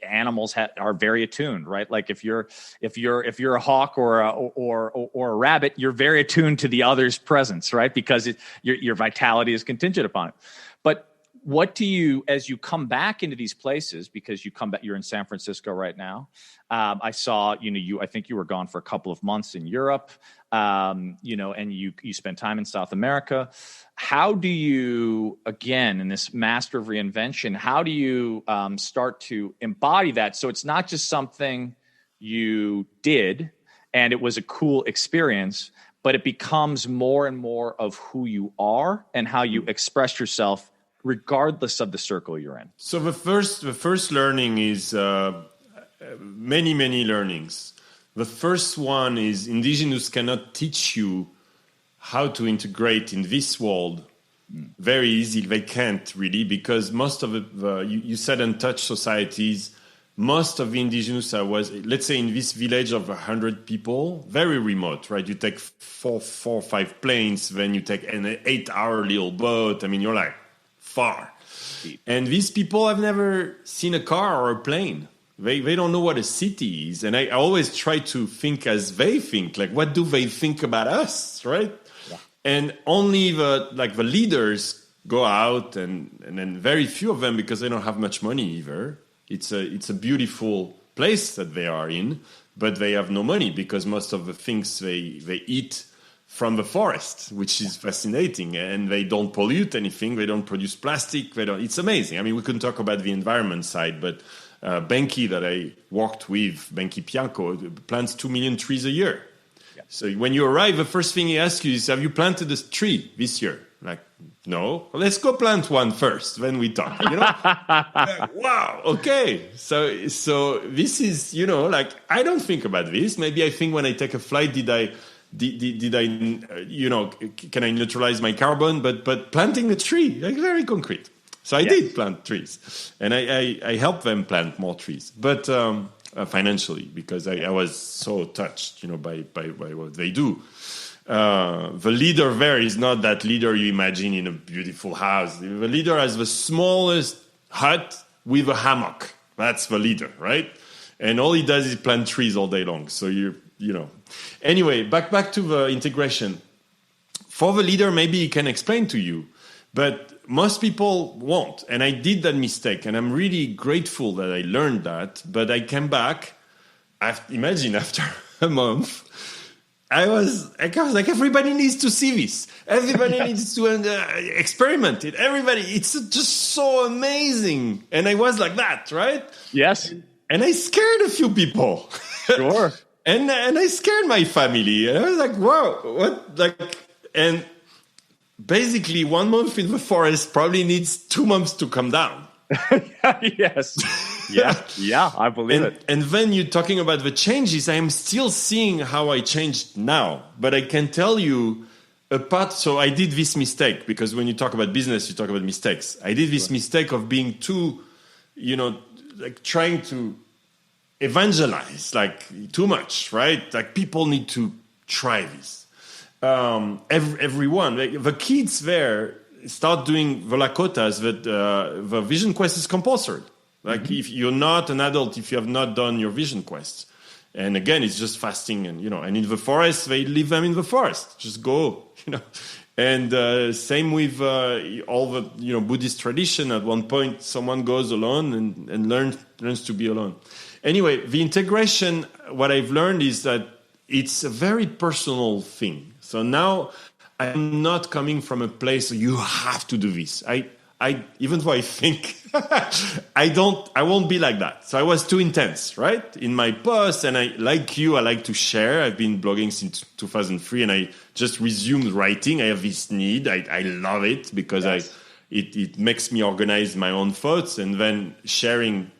animals are very attuned, right? Like if you're a hawk or a rabbit, you're very attuned to the other's presence, right? Because your vitality is contingent upon it. But what do you, as you come back into these places, because you're in San Francisco right now. I saw, I think you were gone for a couple of months in Europe, and you spent time in South America. How do you, again, in this master of reinvention, how do you start to embody that? So it's not just something you did and it was a cool experience, but it becomes more and more of who you are and how you express yourself regardless of the circle you're in.
So the first learning is many learnings. The first one is Indigenous cannot teach you how to integrate in this world very easy. They can't really, because most of you said untouched societies, most of the Indigenous let's say in this village of 100 people, very remote, right? You take four or five planes, then you take an 8-hour little boat. You're like, far. And these people have never seen a car or a plane. They don't know what a city is. And I always try to think as they think, like, what do they think about us, right? Yeah. And only the leaders go out, and then very few of them, because they don't have much money either. It's a beautiful place that they are in, but they have no money because most of the things they eat from the forest, which is fascinating, and they don't pollute anything. They don't produce plastic. It's amazing. We can talk about the environment side, but Benki that I worked with, Benki Pianco, plants 2 million trees a year. Yeah. So when you arrive, the first thing he asks you is, have you planted a tree this year? Like, no. Well, let's go plant one first, then we talk. Like, wow, okay. So this is, I don't think about this. Maybe I think when I take a flight, did I can I neutralize my carbon? But planting a tree, like, very concrete. So I did plant trees, and I helped them plant more trees. But financially, because I was so touched, by what they do. The leader there is not that leader you imagine in a beautiful house. The leader has the smallest hut with a hammock. That's the leader, right? And all he does is plant trees all day long. So Anyway, back to the integration. For the leader, maybe he can explain to you, but most people won't. And I did that mistake, and I'm really grateful that I learned that. But I came back, imagine after a month, I was like, everybody needs to see this. Everybody needs to experiment it. Everybody, it's just so amazing. And I was like that, right?
Yes.
And I scared a few people.
Sure.
And I scared my family. And I was like, wow, what? And basically 1 month in the forest probably needs 2 months to come down.
Yes. Yeah, I believe it.
And then you're talking about the changes. I am still seeing how I changed now. But I can tell you so I did this mistake, because when you talk about business, you talk about mistakes. I did this mistake of being too, trying to evangelize, too much, right? Like, people need to try this. Everyone, the kids there start doing the Lakotas, that the vision quest is compulsory. If you're not an adult, if you have not done your vision quest, and again, it's just fasting, and in the forest, they leave them in the forest. Just go, And same with all the Buddhist tradition. At one point, someone goes alone and learns to be alone. Anyway, the integration. What I've learned is that it's a very personal thing. So now I'm not coming from a place you have to do this. I even though I think I won't be like that. So I was too intense, right? In my posts, and I like to share. I've been blogging since 2003, and I just resumed writing. I have this need. I love it because it makes me organize my own thoughts, and then sharing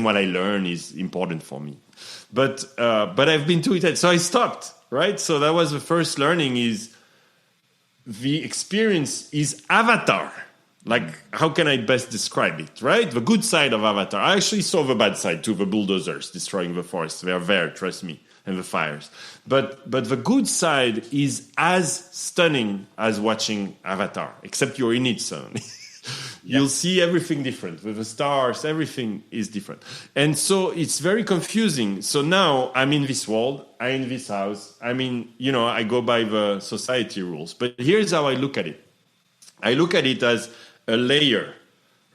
what I learn is important for me. But I've been too intense, so I stopped. Right, so that was the first learning. Is the experience is Avatar. Like, how can I best describe it, right? The good side of Avatar. I actually saw the bad side too, the bulldozers destroying the forest. They are there, trust me, and the fires. But the good side is as stunning as watching Avatar, except you're in it suddenly. You'll see everything different. With the stars, everything is different. And so it's very confusing. So now I'm in this world, I'm in this house. I go by the society rules. But here's how I look at it. I look at it as a layer,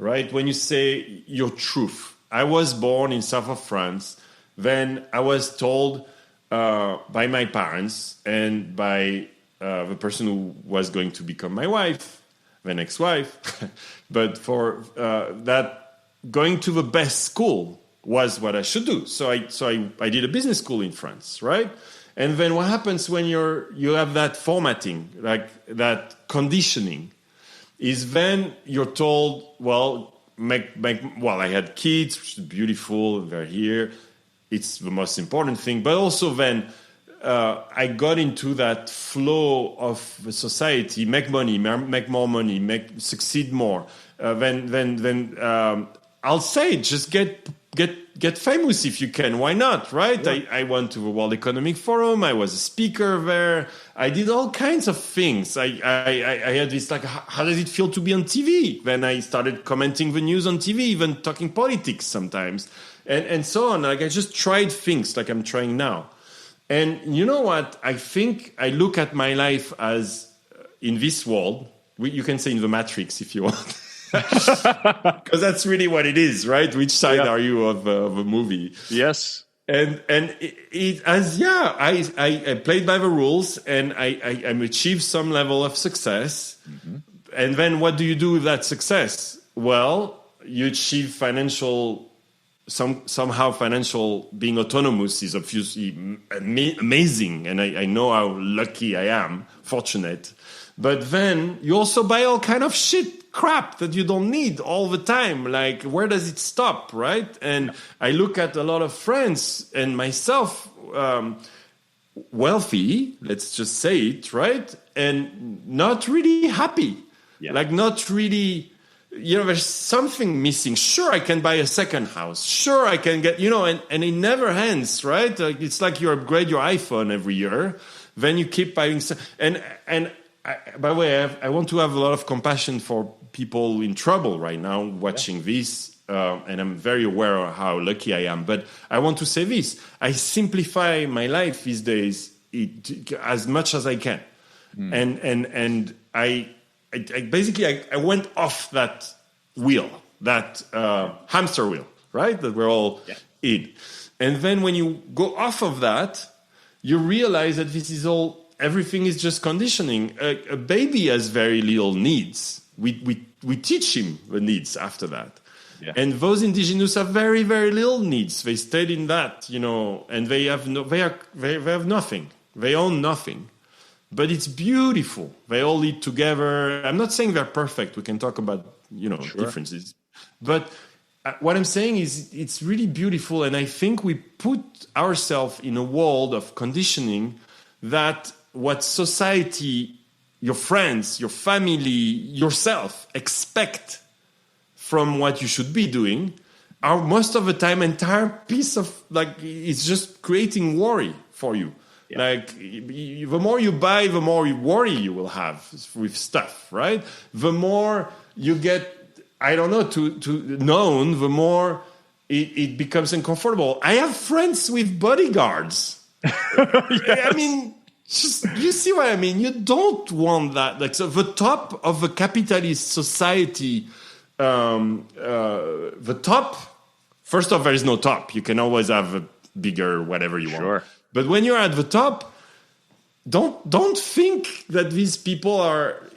right? When you say your truth. I was born in south of France. Then I was told by my parents and by the person who was going to become my wife, an ex-wife, but for that, going to the best school was what I should do. So I did a business school in France, right? And then what happens when you have that formatting, like that conditioning, is then you're told, well, I had kids, which is beautiful, they're here. It's the most important thing. But also then I got into that flow of society, make money, make more money, succeed more. Then I'll say, just get famous if you can. Why not, right? Yeah. I went to the World Economic Forum. I was a speaker there. I did all kinds of things. I had this, how does it feel to be on TV? Then I started commenting the news on TV, even talking politics sometimes, and so on. I just tried things like I'm trying now. And you know what? I think I look at my life as in this world. You can say in the Matrix if you want. Because that's really what it is, right? Which side are you of a movie?
Yes.
And I played by the rules, and I achieved some level of success. Mm-hmm. And then what do you do with that success? Well, you achieve financial, somehow financial, being autonomous is obviously amazing. And I know how lucky I am, fortunate. But then you also buy all kind of crap that you don't need all the time. Like, where does it stop, right? And I look at a lot of friends and myself, wealthy, let's just say it, right? And not really happy. Yeah. Like, not really, there's something missing. Sure, I can buy a second house. Sure, I can get, and it never ends, right? It's like you upgrade your iPhone every year, then you keep buying. And by the way, I want to have a lot of compassion for people in trouble right now watching this. And I'm very aware of how lucky I am. But I want to say this. I simplify my life these days as much as I can. And I basically went off that wheel, that hamster wheel, right? That we're all in. And then when you go off of that, you realize that everything is just conditioning. A baby has very little needs. We teach him the needs after that. Yeah. And those indigenous have very, very little needs. They stayed in that, and they have nothing. They own nothing. But it's beautiful. They all live together. I'm not saying they're perfect. We can talk about, differences. But what I'm saying is it's really beautiful. And I think we put ourselves in a world of conditioning that what society, your friends, your family, yourself expect from what you should be doing are most of the time entire piece of it's just creating worry for you. Yeah. The more you buy, the more worry you will have with stuff, right? The more you get, to known, the more it becomes uncomfortable. I have friends with bodyguards. Yes. I mean, you see what I mean? You don't want that. So the top of the capitalist society, the top, first off, there is no top. You can always have a bigger whatever you want. But when you're at the top, don't think that these people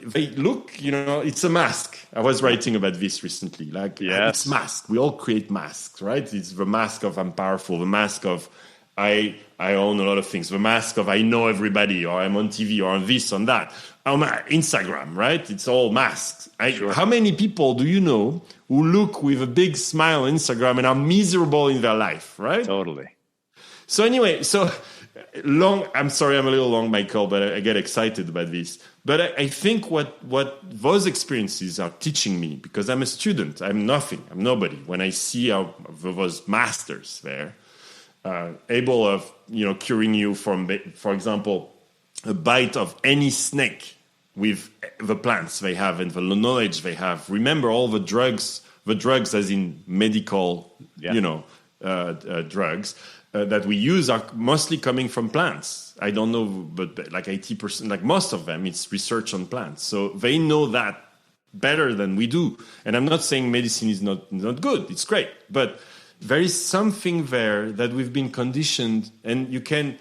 they look, it's a mask. I was writing about this recently. It's mask. We all create masks, right? It's the mask of I'm powerful, the mask of I own a lot of things, the mask of I know everybody, or I'm on TV, or on this, on that. On Instagram, right? It's all masks. How many people do you know who look with a big smile on Instagram and are miserable in their life, right?
Totally.
So anyway, I'm sorry I'm a little long, Michael, but I get excited about this. But I think what those experiences are teaching me, because I'm a student, I'm nothing, I'm nobody. When I see how those masters there, able of, curing you from, for example, a bite of any snake with the plants they have and the knowledge they have. Remember all the drugs as in medical, drugs that we use are mostly coming from plants. I don't know, but like 80%, like most of them, it's research on plants. So they know that better than we do. And I'm not saying medicine is not good. It's great. But there is something there that we've been conditioned, and you can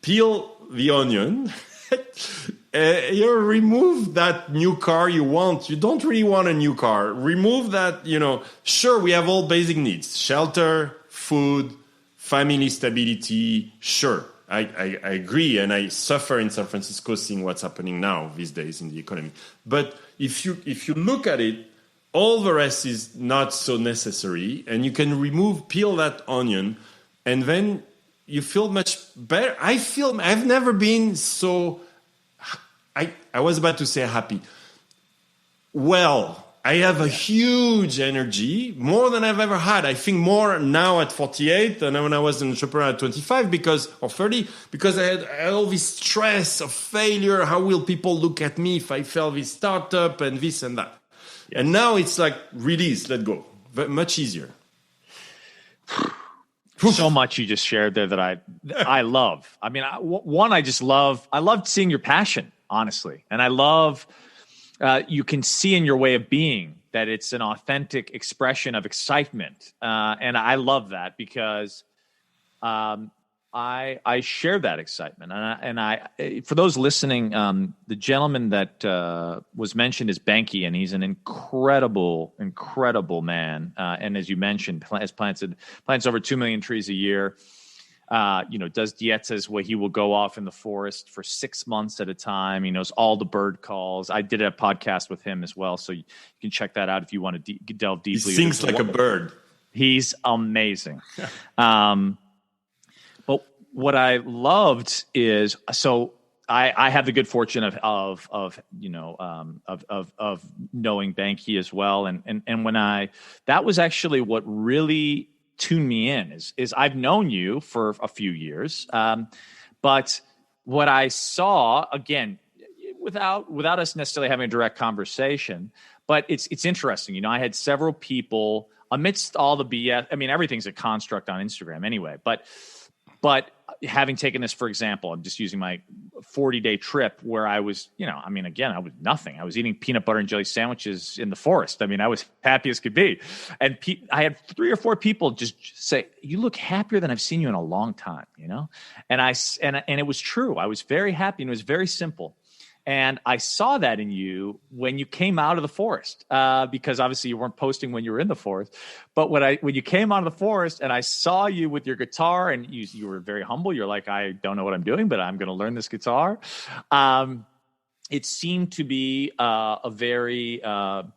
peel the onion, you remove that new car you want. You don't really want a new car. Remove that, sure, we have all basic needs, shelter, food, family stability. Sure, I agree. And I suffer in San Francisco seeing what's happening now these days in the economy. But if you look at it, all the rest is not so necessary. And you can peel that onion, and then you feel much better. I've never been so, I was about to say happy. Well, I have a huge energy, more than I've ever had. I think more now at 48 than when I was an entrepreneur at 25 or 30, because I had all this stress of failure. How will people look at me if I fail this startup and this and that? Yes. And now it's like release, let go. Much easier.
So much you just shared there that I love. I mean, I just love. I loved seeing your passion, honestly, and I love. You can see in your way of being that it's an authentic expression of excitement, and I love that because I share that excitement. And I for those listening, the gentleman that was mentioned is Benki, and he's an incredible man. And as you mentioned, plants over 2 million trees a year. Does dietas where he will go off in the forest for 6 months at a time. He knows all the bird calls. I did a podcast with him as well, so you can check that out if you want to delve deeply.
He sings like a bird.
He's amazing. But what I loved is, so I have the good fortune of knowing Banky as well, and when that was actually what really tuned me in is I've known you for a few years, but what I saw, again, without us necessarily having a direct conversation, but it's interesting. I had several people amidst all the BS. I mean, everything's a construct on Instagram anyway, but having taken this, for example, I'm just using my 40-day trip where I was, again, I was nothing. I was eating peanut butter and jelly sandwiches in the forest. I mean, I was happy as could be. And I had 3 or 4 people just say, "You look happier than I've seen you in a long time," And it was true. I was very happy, and it was very simple. And I saw that in you when you came out of the forest, because obviously you weren't posting when you were in the forest. But when you came out of the forest and I saw you with your guitar, and you were very humble, you're like, "I don't know what I'm doing, but I'm going to learn this guitar." It seemed to be a very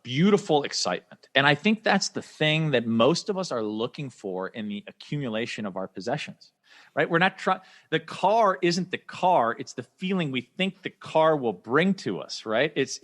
beautiful excitement. And I think that's the thing that most of us are looking for in the accumulation of our possessions. Right? We're not trying. The car isn't the car. It's the feeling we think the car will bring to us. Right? It's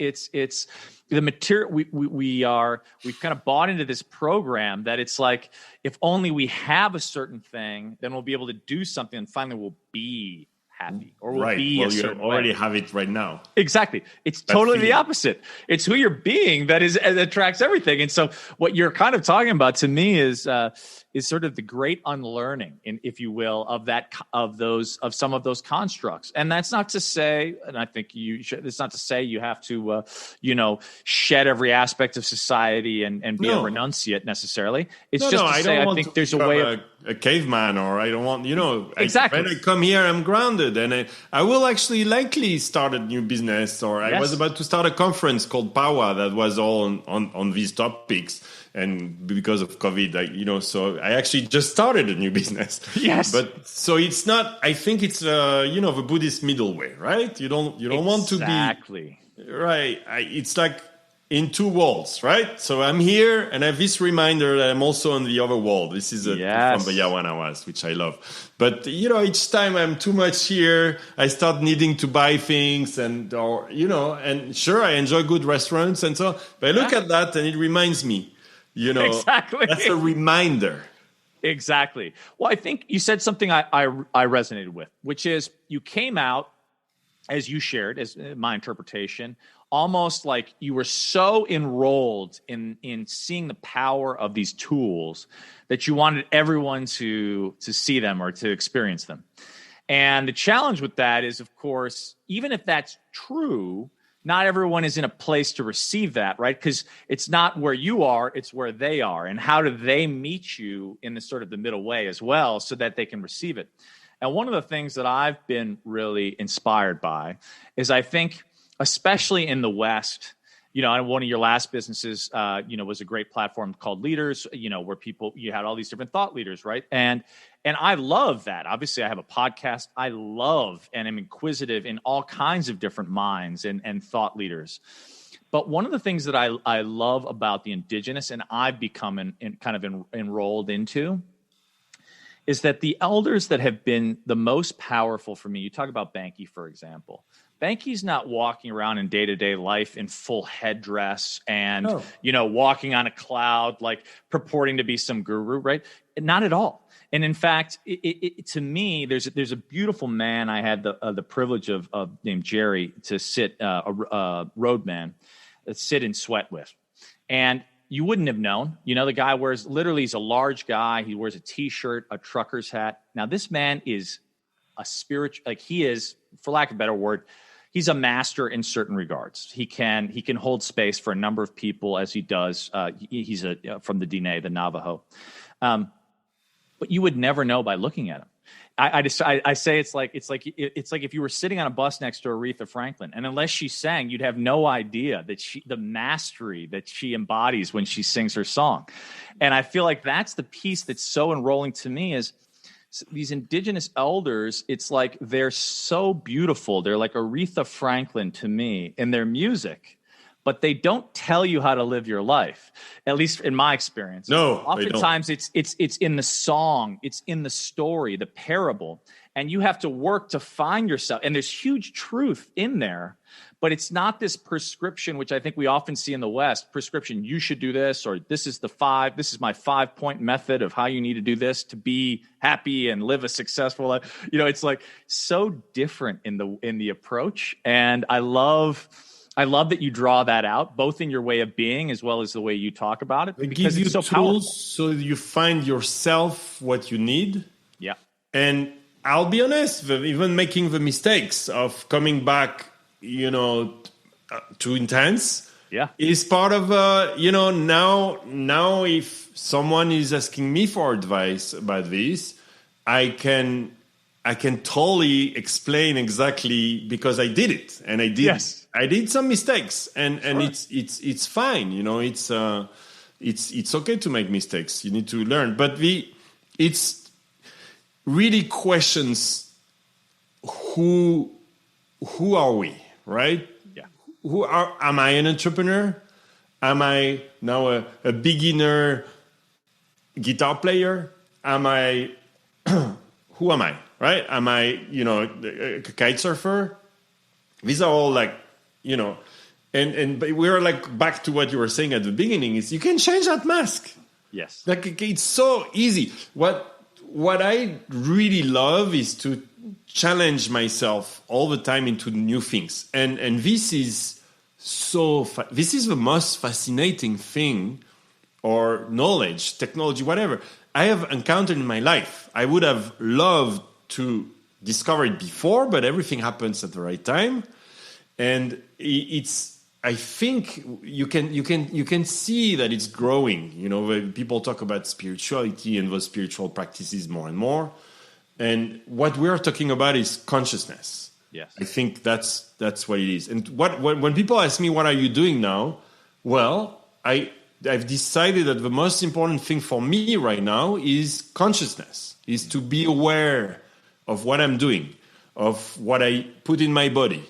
the material. We've kind of bought into this program that it's like, if only we have a certain thing, then we'll be able to do something, and finally we'll be happy, or we'll be a certain
you already
way.
have it right now.
Exactly. It's totally the opposite. It's who you're being that attracts everything. And so what you're kind of talking about to me is sort of the great unlearning, if you will, of some of those constructs. And that's not to say, and I think it's not to say you have to, shed every aspect of society and be a renunciate necessarily. It's I think there's a way of
a caveman, or I don't want,
exactly.
When I come here, I'm grounded, and I will actually likely start a new business, or I was about to start a conference called Power that was all on these topics. And because of COVID, so I actually just started a new business.
Yes.
But so it's not, I think it's, the Buddhist middle way, right? You don't want to be.
Exactly.
Right. It's like in 2 worlds, right? So I'm here, and I have this reminder that I'm also on the other world. This is from the Yawanawas, which I love. But, each time I'm too much here, I start needing to buy things and sure, I enjoy good restaurants and so on. But I look at that and it reminds me,
exactly.
That's a reminder.
Exactly. Well, I think you said something I resonated with, which is you came out, as you shared, as my interpretation, almost like you were so enrolled in seeing the power of these tools that you wanted everyone to see them or to experience them. And the challenge with that is, of course, even if that's true, not everyone is in a place to receive that, right? Because it's not where you are, it's where they are. And how do they meet you in the sort of the middle way as well, so that they can receive it? And one of the things that I've been really inspired by is, I think, especially in the West, one of your last businesses, was a great platform called Leaders, where you had all these different thought leaders, right? And I love that. Obviously, I have a podcast. I love and am inquisitive in all kinds of different minds and thought leaders. But one of the things that I love about the Indigenous, and I've become enrolled into, is that the elders that have been the most powerful for me, you talk about Banky, for example. Banky's not walking around in day-to-day life in full headdress and, walking on a cloud, like purporting to be some guru, right? Not at all. And in fact, to me, there's a beautiful man I had the privilege of named Jerry to sit, a roadman, sit and sweat with. And you wouldn't have known. The guy he's a large guy. He wears a T-shirt, a trucker's hat. Now, this man is a spiritual, he is, for lack of a better word, he's a master in certain regards. He can hold space for a number of people, as he does. He's from the Diné, the Navajo. But you would never know by looking at him. I say it's like if you were sitting on a bus next to Aretha Franklin, and unless she sang, you'd have no idea that the mastery that she embodies when she sings her song. And I feel like that's the piece that's so enrolling to me, is these Indigenous elders. It's like they're so beautiful. They're like Aretha Franklin to me in their music, but they don't tell you how to live your life, at least in my experience.
No,
oftentimes it's in the song, it's in the story, the parable, and you have to work to find yourself. And there's huge truth in there, but it's not this prescription, which I think we often see in the West. Prescription, you should do this, or this is my 5-point method of how you need to do this to be happy and live a successful life. You know, it's like so different in the approach. And I love that you draw that out, both in your way of being as well as the way you talk about it.
They
because
give you
it's so
tools
powerful.
so you find yourself what you need.
Yeah.
And I'll be honest, even making the mistakes of coming back, you know, too intense.
Yeah.
Is part of, you know, now if someone is asking me for advice about this, I can totally explain exactly because I did it, and I did.
Yes.
I did some mistakes, and
Sure.
it's fine. You know, it's okay to make mistakes. You need to learn, but it's really questions who are we, right?
Yeah.
Am I an entrepreneur? Am I now a beginner guitar player? Am I who am I, right? Am I, you know, a kite surfer? These are all like, you know, and we're like back to what you were saying at the beginning is you can change that mask.
Yes.
Like it's so easy. What I really love is to challenge myself all the time into new things, and this is this is the most fascinating thing, or knowledge, technology, whatever I have encountered in my life. I would have loved to discover it before, but everything happens at the right time, and I think you can see that it's growing. You know, when people talk about spirituality and those spiritual practices more and more. And what we're talking about is consciousness.
Yes.
I think that's what it is. And when people ask me, what are you doing now? Well, I've decided that the most important thing for me right now is consciousness, is to be aware of what I'm doing, of what I put in my body,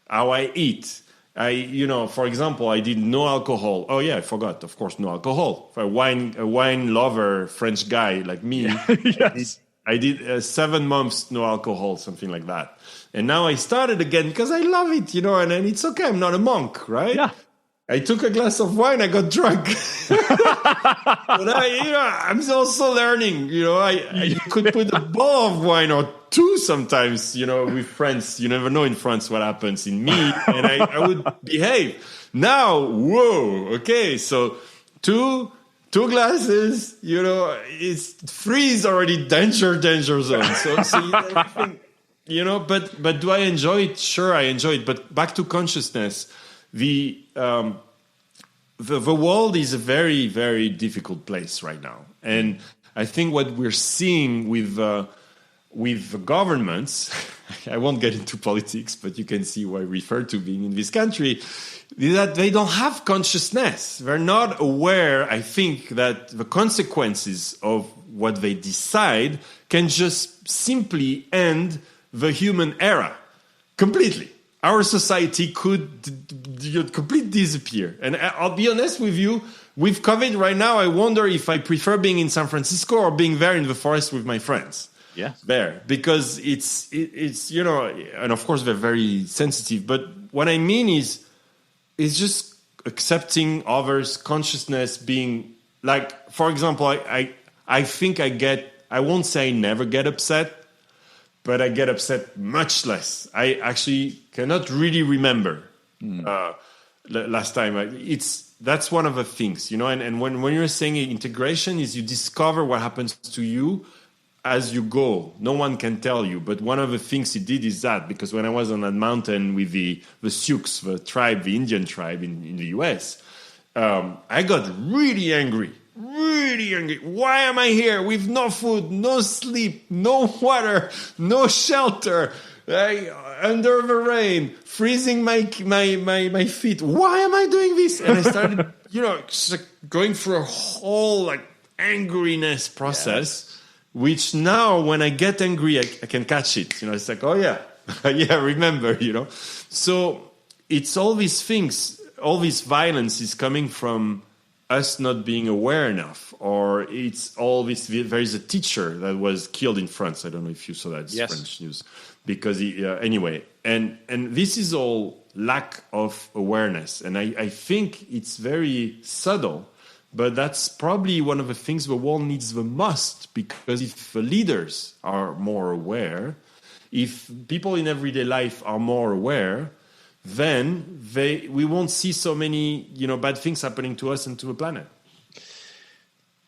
how I eat. You know, for example, I did no alcohol. Oh yeah, I forgot. Of course, no alcohol. For a wine lover, French guy like me,
Yes.
I did 7 months no alcohol, something like that. And now I started again because I love it, you know, and it's okay. I'm not a monk, right?
Yeah.
I took a glass of wine, I got drunk. But I'm also learning, you know, you could put a bottle of wine or two sometimes, you know, with friends. You never know in France what happens in me. And I would behave. Now, whoa, okay, so two glasses, you know, it's 3 is already danger zone. So you know, but do I enjoy it? Sure, I enjoy it. But back to consciousness, the world is a very, very difficult place right now, and I think what we're seeing with the governments, I won't get into politics, but you can see why I refer to being in this country, is that they don't have consciousness. They're not aware, I think, that the consequences of what they decide can just simply end the human era completely. Our society could completely disappear. And I'll be honest with you, with COVID right now, I wonder if I prefer being in San Francisco or being there in the forest with my friends.
Yeah.
There. Because it's you know, and of course they're very sensitive, but what I mean is just accepting others' consciousness, being like, for example, I think I won't say I never get upset, but I get upset much less. I actually cannot really remember last time. That's one of the things, you know. And when you're saying integration, is you discover what happens to you as you go. No one can tell you. But one of the things he did is that, because when I was on that mountain with the Sioux, the tribe, the Indian tribe in the US, I got really angry. Really angry. Why am I here with no food, no sleep, no water, no shelter, under the rain, freezing my feet? Why am I doing this? And I started, you know, going through a whole like angriness process, which now when I get angry, I can catch it. You know, it's like, oh yeah, yeah, remember, you know. So it's all these things. all this violence is coming from us not being aware enough, or it's all this. There is a teacher that was killed in France. I don't know if you saw that. It's French news. Because anyway, and this is all lack of awareness, and I think it's very subtle, but that's probably one of the things the world needs the most, because if the leaders are more aware, if people in everyday life are more aware, then we won't see so many bad things happening to us and to the planet.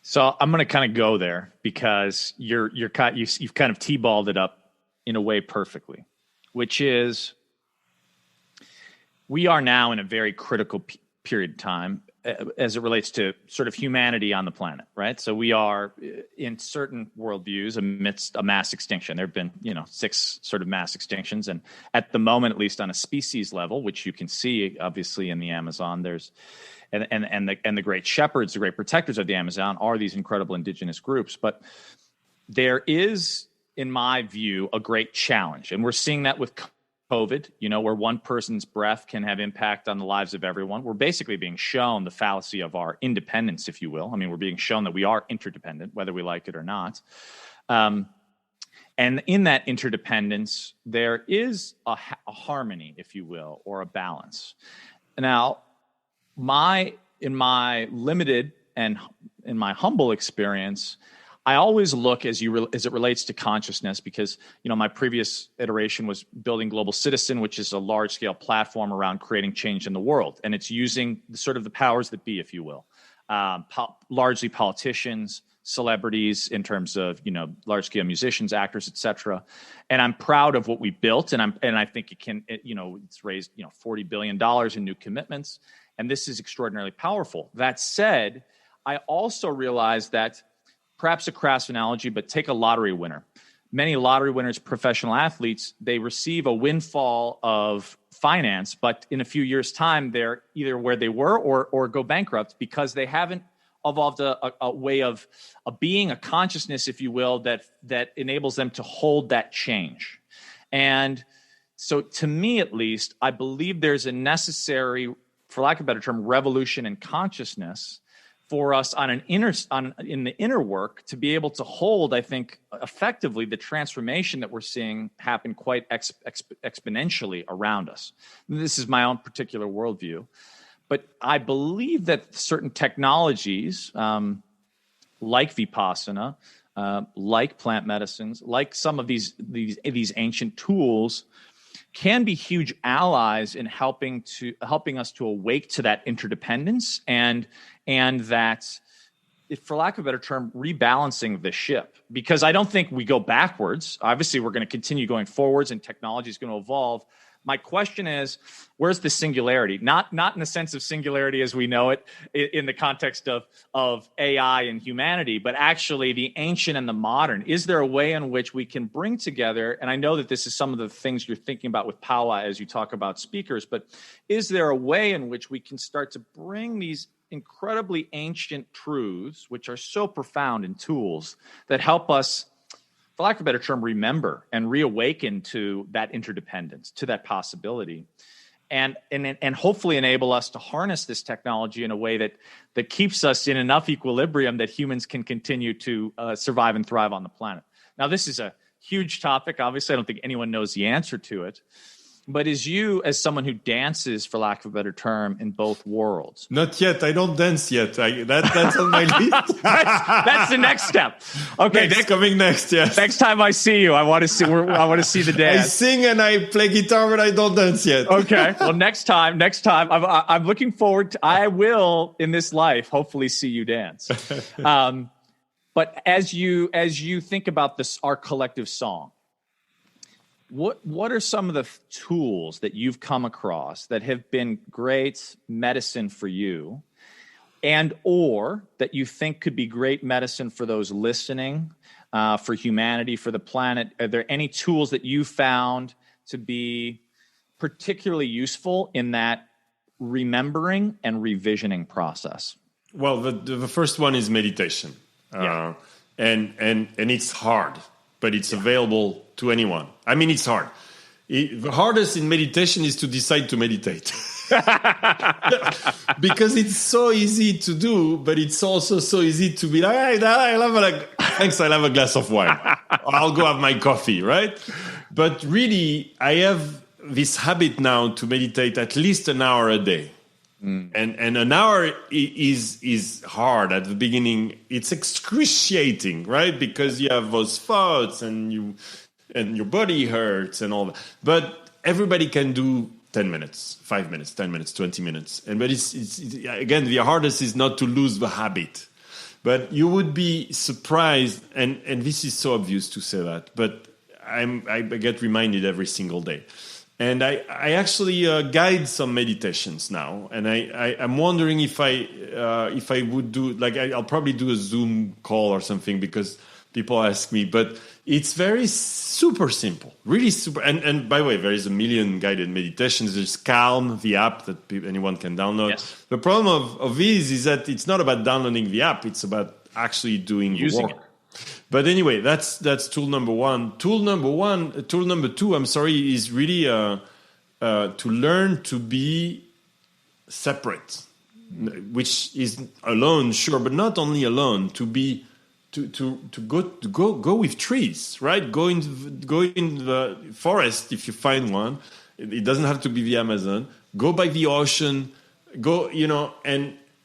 So I'm going to kind of go there, because you've kind of T-balled it up in a way perfectly, which is we are now in a very critical period of time as it relates to sort of humanity on the planet, right? So we are in certain worldviews amidst a mass extinction. There have been, 6 sort of mass extinctions. And at the moment, at least on a species level, which you can see obviously in the Amazon, there's and the great shepherds, the great protectors of the Amazon are these incredible indigenous groups. But there is, in my view, a great challenge. And we're seeing that with COVID, where one person's breath can have impact on the lives of everyone. We're basically being shown the fallacy of our independence, if you will. I mean, we're being shown that we are interdependent, whether we like it or not. And in that interdependence, there is a harmony, if you will, or a balance. Now, in my limited and in my humble experience, I always look as it relates to consciousness, because my previous iteration was building Global Citizen, which is a large-scale platform around creating change in the world, and it's using sort of the powers that be, if you will, largely politicians, celebrities, in terms of large-scale musicians, actors, etc. And I'm proud of what we built, and I think it's raised $40 billion in new commitments, and this is extraordinarily powerful. That said, I also realize that, perhaps a crass analogy, but take a lottery winner. Many lottery winners, professional athletes, they receive a windfall of finance, but in a few years' time, they're either where they were or go bankrupt, because they haven't evolved a way of being, a consciousness, if you will, that enables them to hold that change. And so, to me at least, I believe there's a necessary, for lack of a better term, revolution in consciousness for us in the inner work to be able to hold, I think, effectively the transformation that we're seeing happen quite exponentially around us. This is my own particular worldview. But I believe that certain technologies, like Vipassana, like plant medicines, like some of these ancient tools, can be huge allies in helping us to awake to that interdependence and that, for lack of a better term, rebalancing the ship. Because I don't think we go backwards. Obviously, we're going to continue going forwards, and technology is going to evolve. My question is, where's the singularity? Not in the sense of singularity as we know it in the context of AI and humanity, but actually the ancient and the modern. Is there a way in which we can bring together, and I know that this is some of the things you're thinking about with Paula as you talk about speakers, but is there a way in which we can start to bring these incredibly ancient truths, which are so profound in tools, that help us, for lack of a better term, remember and reawaken to that interdependence, to that possibility, and hopefully enable us to harness this technology in a way that keeps us in enough equilibrium that humans can continue to survive and thrive on the planet. Now, this is a huge topic. Obviously, I don't think anyone knows the answer to it. But as someone who dances, for lack of a better term, in both worlds.
Not yet. I don't dance yet. That's on my list.
that's the next step. Okay,
that's coming next. Yes.
Next time I see you, I want to see the dance.
I sing and I play guitar, but I don't dance yet.
Okay. Well, next time, I'm looking forward to. I will in this life hopefully see you dance. But as you think about this, our collective song. What are some of the tools that you've come across that have been great medicine for you, and or that you think could be great medicine for those listening, for humanity, for the planet? Are there any tools that you found to be particularly useful in that remembering and revisioning process?
Well, the first one is meditation.
Yeah.
And it's hard, but it's available to anyone. I mean, it's hard. The hardest in meditation is to decide to meditate. Because it's so easy to do, but it's also so easy to be like, hey, thanks, I'll have a glass of wine. I'll go have my coffee, right? But really, I have this habit now to meditate at least an hour a day. And an hour is hard at the beginning. It's excruciating, right? Because you have those thoughts and your body hurts and all that. But everybody can do 10 minutes, 5 minutes, 10 minutes, 20 minutes. But it's again, the hardest is not to lose the habit. But you would be surprised, and this is so obvious to say that, but I get reminded every single day. And I actually guide some meditations now, and I'm wondering if I would do, like, I'll probably do a Zoom call or something, because people ask me, but it's very super simple, really super. And by the way, there is a million guided meditations. There's Calm, the app that anyone can download. Yes. The problem of these is that it's not about downloading the app; it's about actually using it. But anyway, that's tool number one. Tool number two, is really to learn to be separate, which is alone, sure, but not only alone. To be to go with trees, right? Go in the forest if you find one. It doesn't have to be the Amazon. Go by the ocean. Go,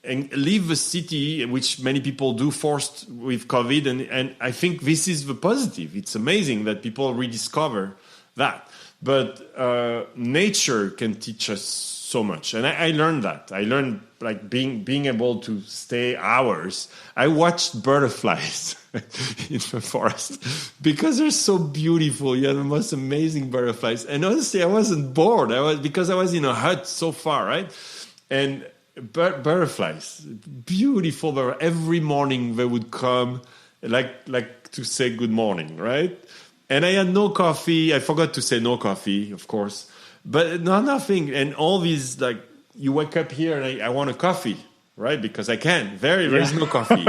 and leave the city, which many people do, forced with COVID. And I think this is the positive. It's amazing that people rediscover that. But nature can teach us so much. And I learned that. I learned, like, being able to stay hours. I watched butterflies in the forest because they're so beautiful. You have the most amazing butterflies. And honestly, I wasn't bored. Because I was in a hut so far, right? And butterflies, beautiful. Every morning they would come, like to say good morning, right? And I had no coffee. I forgot to say no coffee, of course, but nothing. And all these, like, you wake up here and I want a coffee, right? Because I can. There is no coffee.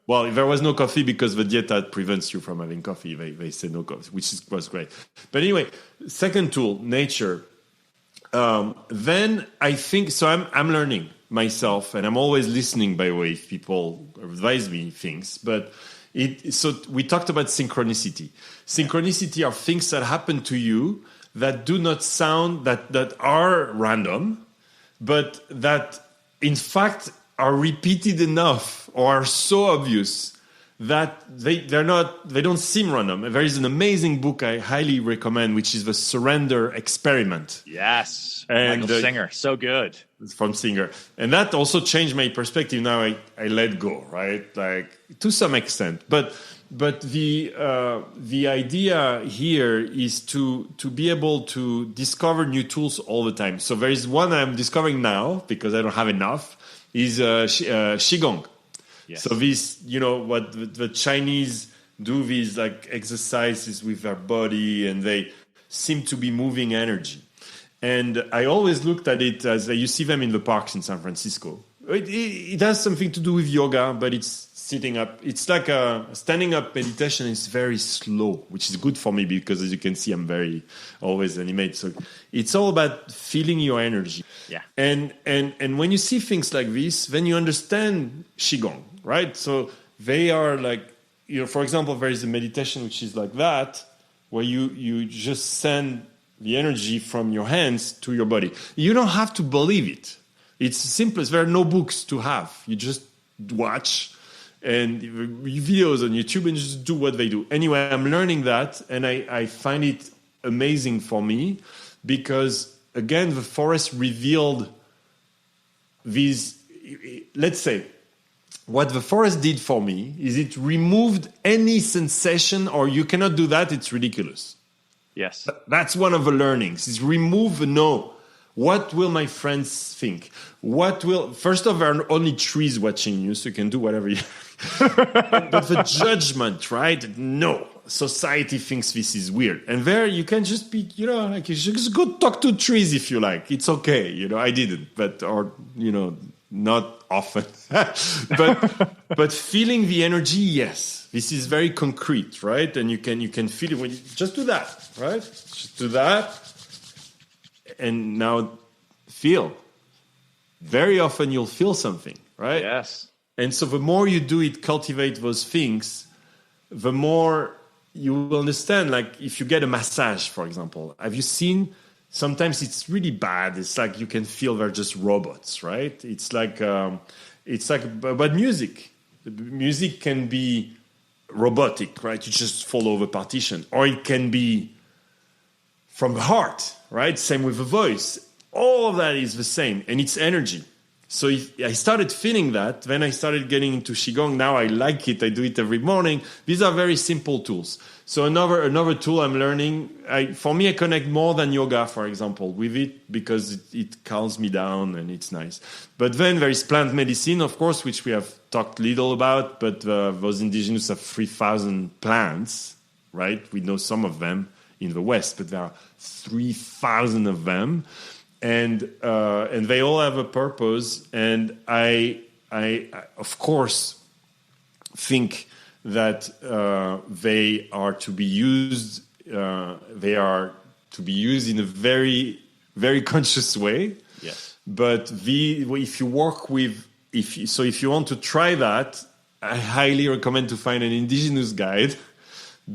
Well, there was no coffee because the dieta prevents you from having coffee. They say no coffee, which was great. But anyway, second tool, nature. Then I think, so I'm learning myself, and I'm always listening, by the way, if people advise me things. But so we talked about synchronicity. Synchronicity are things that happen to you that do not sound, that are random, but that in fact are repeated enough or are so obvious that they don't seem random. There is an amazing book I highly recommend, which is The Surrender Experiment.
Yes,
and
Michael Singer, so good.
From Singer. And that also changed my perspective. Now I let go, right? Like, to some extent. But the idea here is to be able to discover new tools all the time. So there is one I'm discovering now, because I don't have enough, is Qigong. Yes. So this, what the Chinese do, these, like, exercises with their body, and they seem to be moving energy. And I always looked at it as, you see them in the parks in San Francisco. It has something to do with yoga, but it's sitting up. It's like a standing up meditation. It's very slow, which is good for me because, as you can see, I'm very always animated. So it's all about feeling your energy.
Yeah.
And when you see things like this, then you understand Qigong, right? So they are like, for example, there is a meditation which is like that, where you just send the energy from your hands to your body. You don't have to believe it. It's simple. There are no books to have. You just watch and videos on YouTube and just do what they do. Anyway, I'm learning that, and I find it amazing for me because, again, the forest revealed these. Let's say what the forest did for me is it removed any sensation, or you cannot do that, it's ridiculous.
Yes.
That's one of the learnings, is remove the no. What will my friends think? First of all, there are only trees watching you, so you can do whatever you but the judgment, right? No. Society thinks this is weird. And there you can just be, like, you should just go talk to trees if you like. It's okay. I didn't, not often. but feeling the energy, yes. This is very concrete, right? And you can feel it when you just do that, right? Just do that. And now feel. Very often you'll feel something, right?
Yes.
And so the more you do it, cultivate those things, the more you will understand. Like if you get a massage, for example, have you seen, sometimes it's really bad. It's like you can feel they're just robots, right? It's like, but music. Music can be robotic, right? You just follow the partition. Or it can be from the heart, right? Same with the voice. All of that is the same, and it's energy. So if I started feeling that, then I started getting into Qigong. Now I like it. I do it every morning. These are very simple tools. So another tool I'm learning, for me, I connect more than yoga, for example, with it because it calms me down and it's nice. But then there is plant medicine, of course, which we have talked little about, but those indigenous have 3,000 plants, right? We know some of them in the West, but there are 3,000 of them. And they all have a purpose. And I of course, think that they are to be used. They are to be used in a very, very conscious way.
Yes.
But if you want to try that, I highly recommend to find an indigenous guide.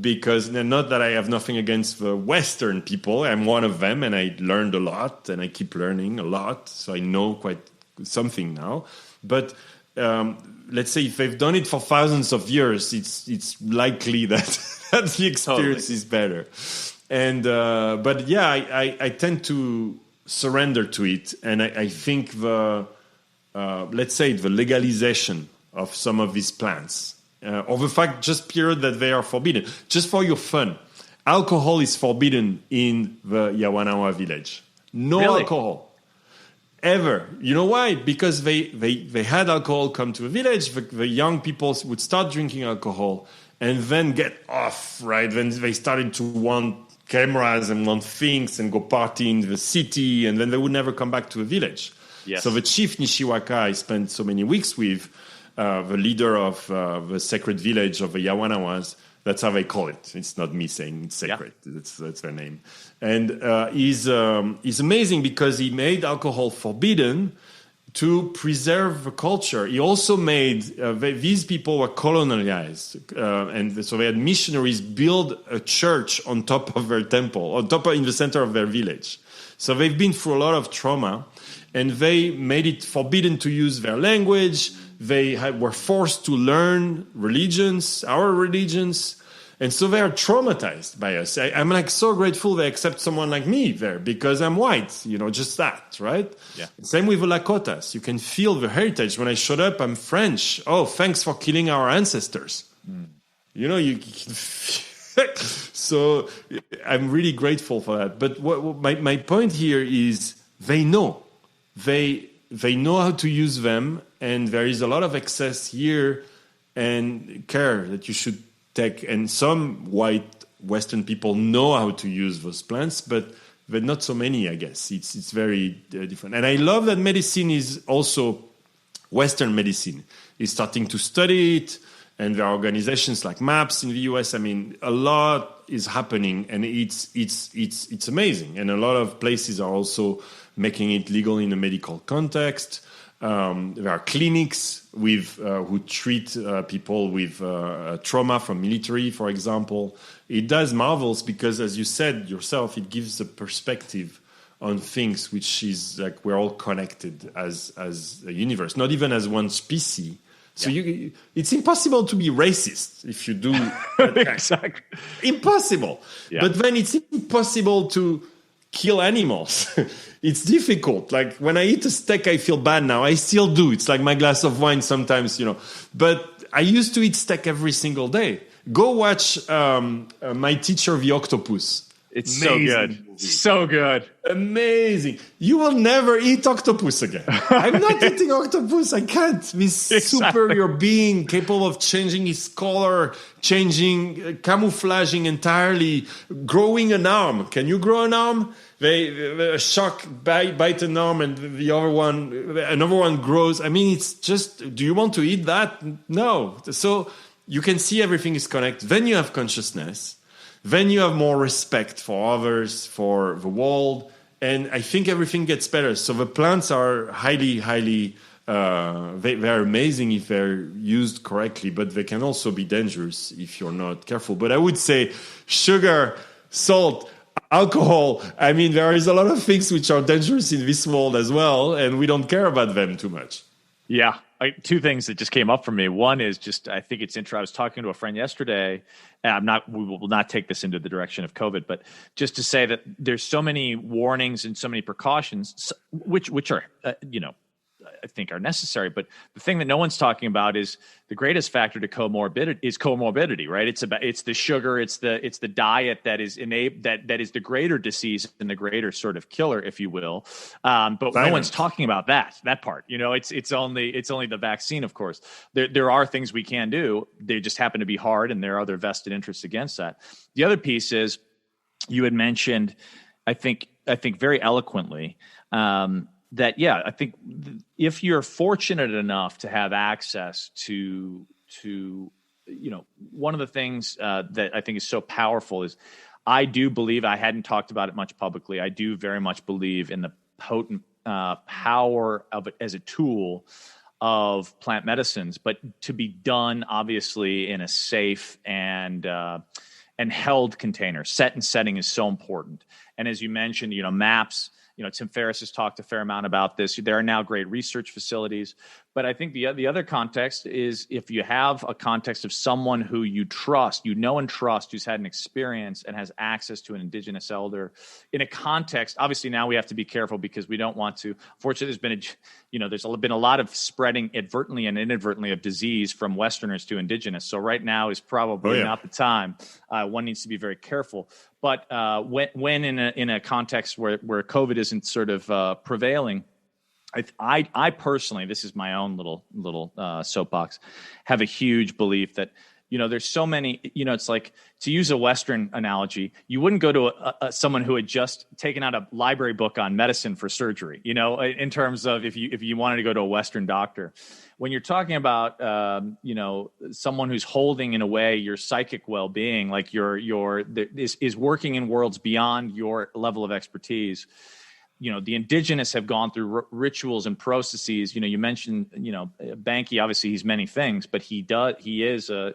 Because not that I have nothing against the Western people, I'm one of them, and I learned a lot, and I keep learning a lot, so I know quite something now. But let's say if they've done it for thousands of years, it's likely that the experience is better. And but yeah, I tend to surrender to it, and I think let's say the legalization of some of these plants. Or the fact, just period that they are forbidden. Just for your fun, alcohol is forbidden in the Yawanawa village. No
Really?
alcohol. Ever. You know why? Because they had alcohol come to the village. The young people would start drinking alcohol and then get off, right? Then they started to want cameras and want things and go party in the city, and then they would never come back to the village.
Yes.
So the chief Nishiwaka I spent so many weeks with, the leader of the sacred village of the Yawanawas, that's how they call it. It's not me saying it's sacred. Yeah. That's their name. And he's amazing because he made alcohol forbidden to preserve the culture. He also made, these people were colonialized. And so they had missionaries build a church on top of their temple, in the center of their village. So they've been through a lot of trauma, and they made it forbidden to use their language. They were forced to learn our religions, and so they are traumatized by us. I'm like so grateful they accept someone like me there because I'm white, just that, right?
Yeah.
Same with the Lakotas. You can feel the heritage. When I showed up, I'm French. Oh, thanks for killing our ancestors. You so I'm really grateful for that. But my point here is they know. They know how to use them, and there is a lot of excess here and care that you should take. And some white Western people know how to use those plants, but not so many, I guess. It's very different. And I love that medicine is also, Western medicine is starting to study it, and there are organizations like MAPS in the US. I mean, a lot is happening, and it's amazing. And a lot of places are also making it legal in a medical context. There are clinics who treat people with trauma from military, for example. It does marvels because, as you said yourself, it gives a perspective on things which is like we're all connected as a universe, not even as one species. So it's impossible to be racist if you do
exactly.
Impossible. Yeah. But then it's impossible to kill animals. It's difficult. Like when I eat a steak, I feel bad now. I still do. It's like my glass of wine sometimes, But I used to eat steak every single day. Go watch My Teacher, the Octopus.
It's
amazing
so good. Movie. So good.
Amazing. You will never eat octopus again. I'm not eating octopus. I can't. This superior being capable of changing his color, camouflaging entirely, growing an arm. Can you grow an arm? A shark bite an arm and another one grows. I mean, it's just, do you want to eat that? No. So you can see everything is connected. Then you have consciousness. Then you have more respect for others, for the world, And I think everything gets better. So the plants are highly, they're amazing if they're used correctly, but they can also be dangerous if you're not careful. But I would say sugar, salt, alcohol, I mean, there is a lot of things which are dangerous in this world as well, and we don't care about them too much.
Yeah. Two things that just came up for me. One is just, I think it's interesting. I was talking to a friend yesterday, and we will not take this into the direction of COVID, but just to say that there's so many warnings and so many precautions, which are, I think are necessary. But the thing that no one's talking about is the greatest factor to comorbidity, right? It's the sugar, it's the diet that is that is the greater disease and the greater sort of killer, if you will. But no one's talking about that part. It's only the vaccine, of course. There are things we can do. They just happen to be hard, and there are other vested interests against that. The other piece is you had mentioned, I think very eloquently, that, yeah, I think if you're fortunate enough to have access to one of the things that I think is so powerful is I do believe, I hadn't talked about it much publicly, I do very much believe in the potent power of it as a tool of plant medicines, but to be done obviously in a safe and held container. Set and setting is so important. And as you mentioned, maps. Tim Ferriss has talked a fair amount about this. There are now great research facilities. But I think the other context is if you have a context of someone who you trust, and trust, who's had an experience and has access to an Indigenous elder in a context. Obviously, now we have to be careful because we don't want to. Fortunately, there's been a lot of spreading advertently and inadvertently of disease from Westerners to Indigenous. So right now is probably not the time. One needs to be very careful. But when in a context where COVID isn't sort of prevailing, I personally, this is my own little soapbox, have a huge belief that there's so many. It's like, to use a Western analogy, you wouldn't go to someone who had just taken out a library book on medicine for surgery. In terms of if you wanted to go to a Western doctor. When you're talking about, someone who's holding in a way your psychic well-being, like is working in worlds beyond your level of expertise. The Indigenous have gone through rituals and processes. You mentioned, Banky, obviously he's many things, but he is an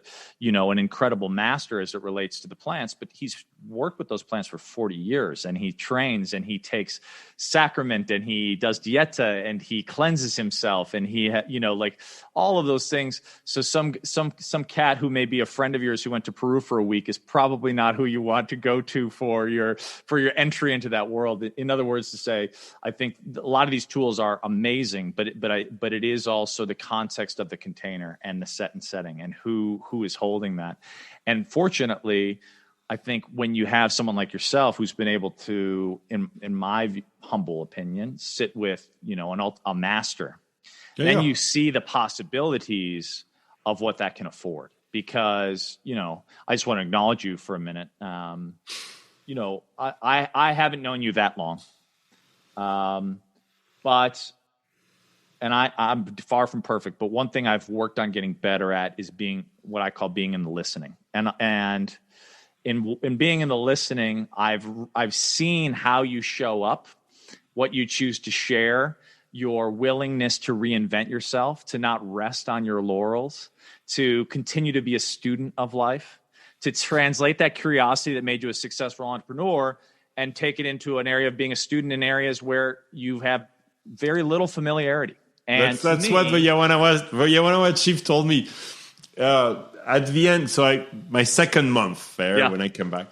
incredible master as it relates to the plants, but he's worked with those plants for 40 years and he trains and he takes sacrament and he does dieta and he cleanses himself and he, like all of those things. So some cat who may be a friend of yours who went to Peru for a week is probably not who you want to go to for your entry into that world. In other words, to say, I think a lot of these tools are amazing, but it is also the context of the container and the set and setting and who is holding that. And fortunately, I think when you have someone like yourself who's been able to, in my humble opinion, sit with a master, then you see the possibilities of what that can afford. Because I just want to acknowledge you for a minute. I haven't known you that long. But I'm far from perfect, but one thing I've worked on getting better at is being what I call being in the listening. And in being in the listening, I've seen how you show up, what you choose to share, your willingness to reinvent yourself, to not rest on your laurels, to continue to be a student of life, to translate that curiosity that made you a successful entrepreneur and take it into an area of being a student in areas where you have very little familiarity. And
that's what the Yawanawa chief told me at the end. So my second month there, when I came back,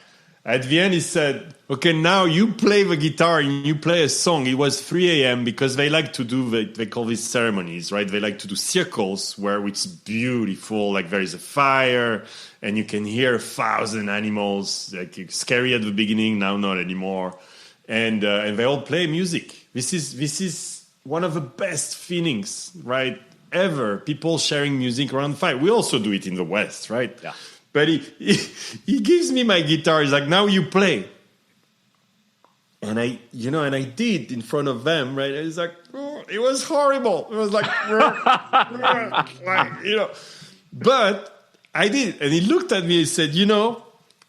at the end he said, "Okay, now you play the guitar and you play a song." It was 3 a.m. because they like to do they call these ceremonies, right? They like to do circles where it's beautiful, like there is a fire and you can hear 1,000 animals. Like scary at the beginning, now not anymore, and they all play music. This is one of the best feelings, right? Ever. People sharing music around fire. We also do it in the West, right?
Yeah.
But he gives me my guitar. He's like, "Now you play." And I did in front of them, right? And it's like, it was horrible. It was like, but I did. And he looked at me and said, you know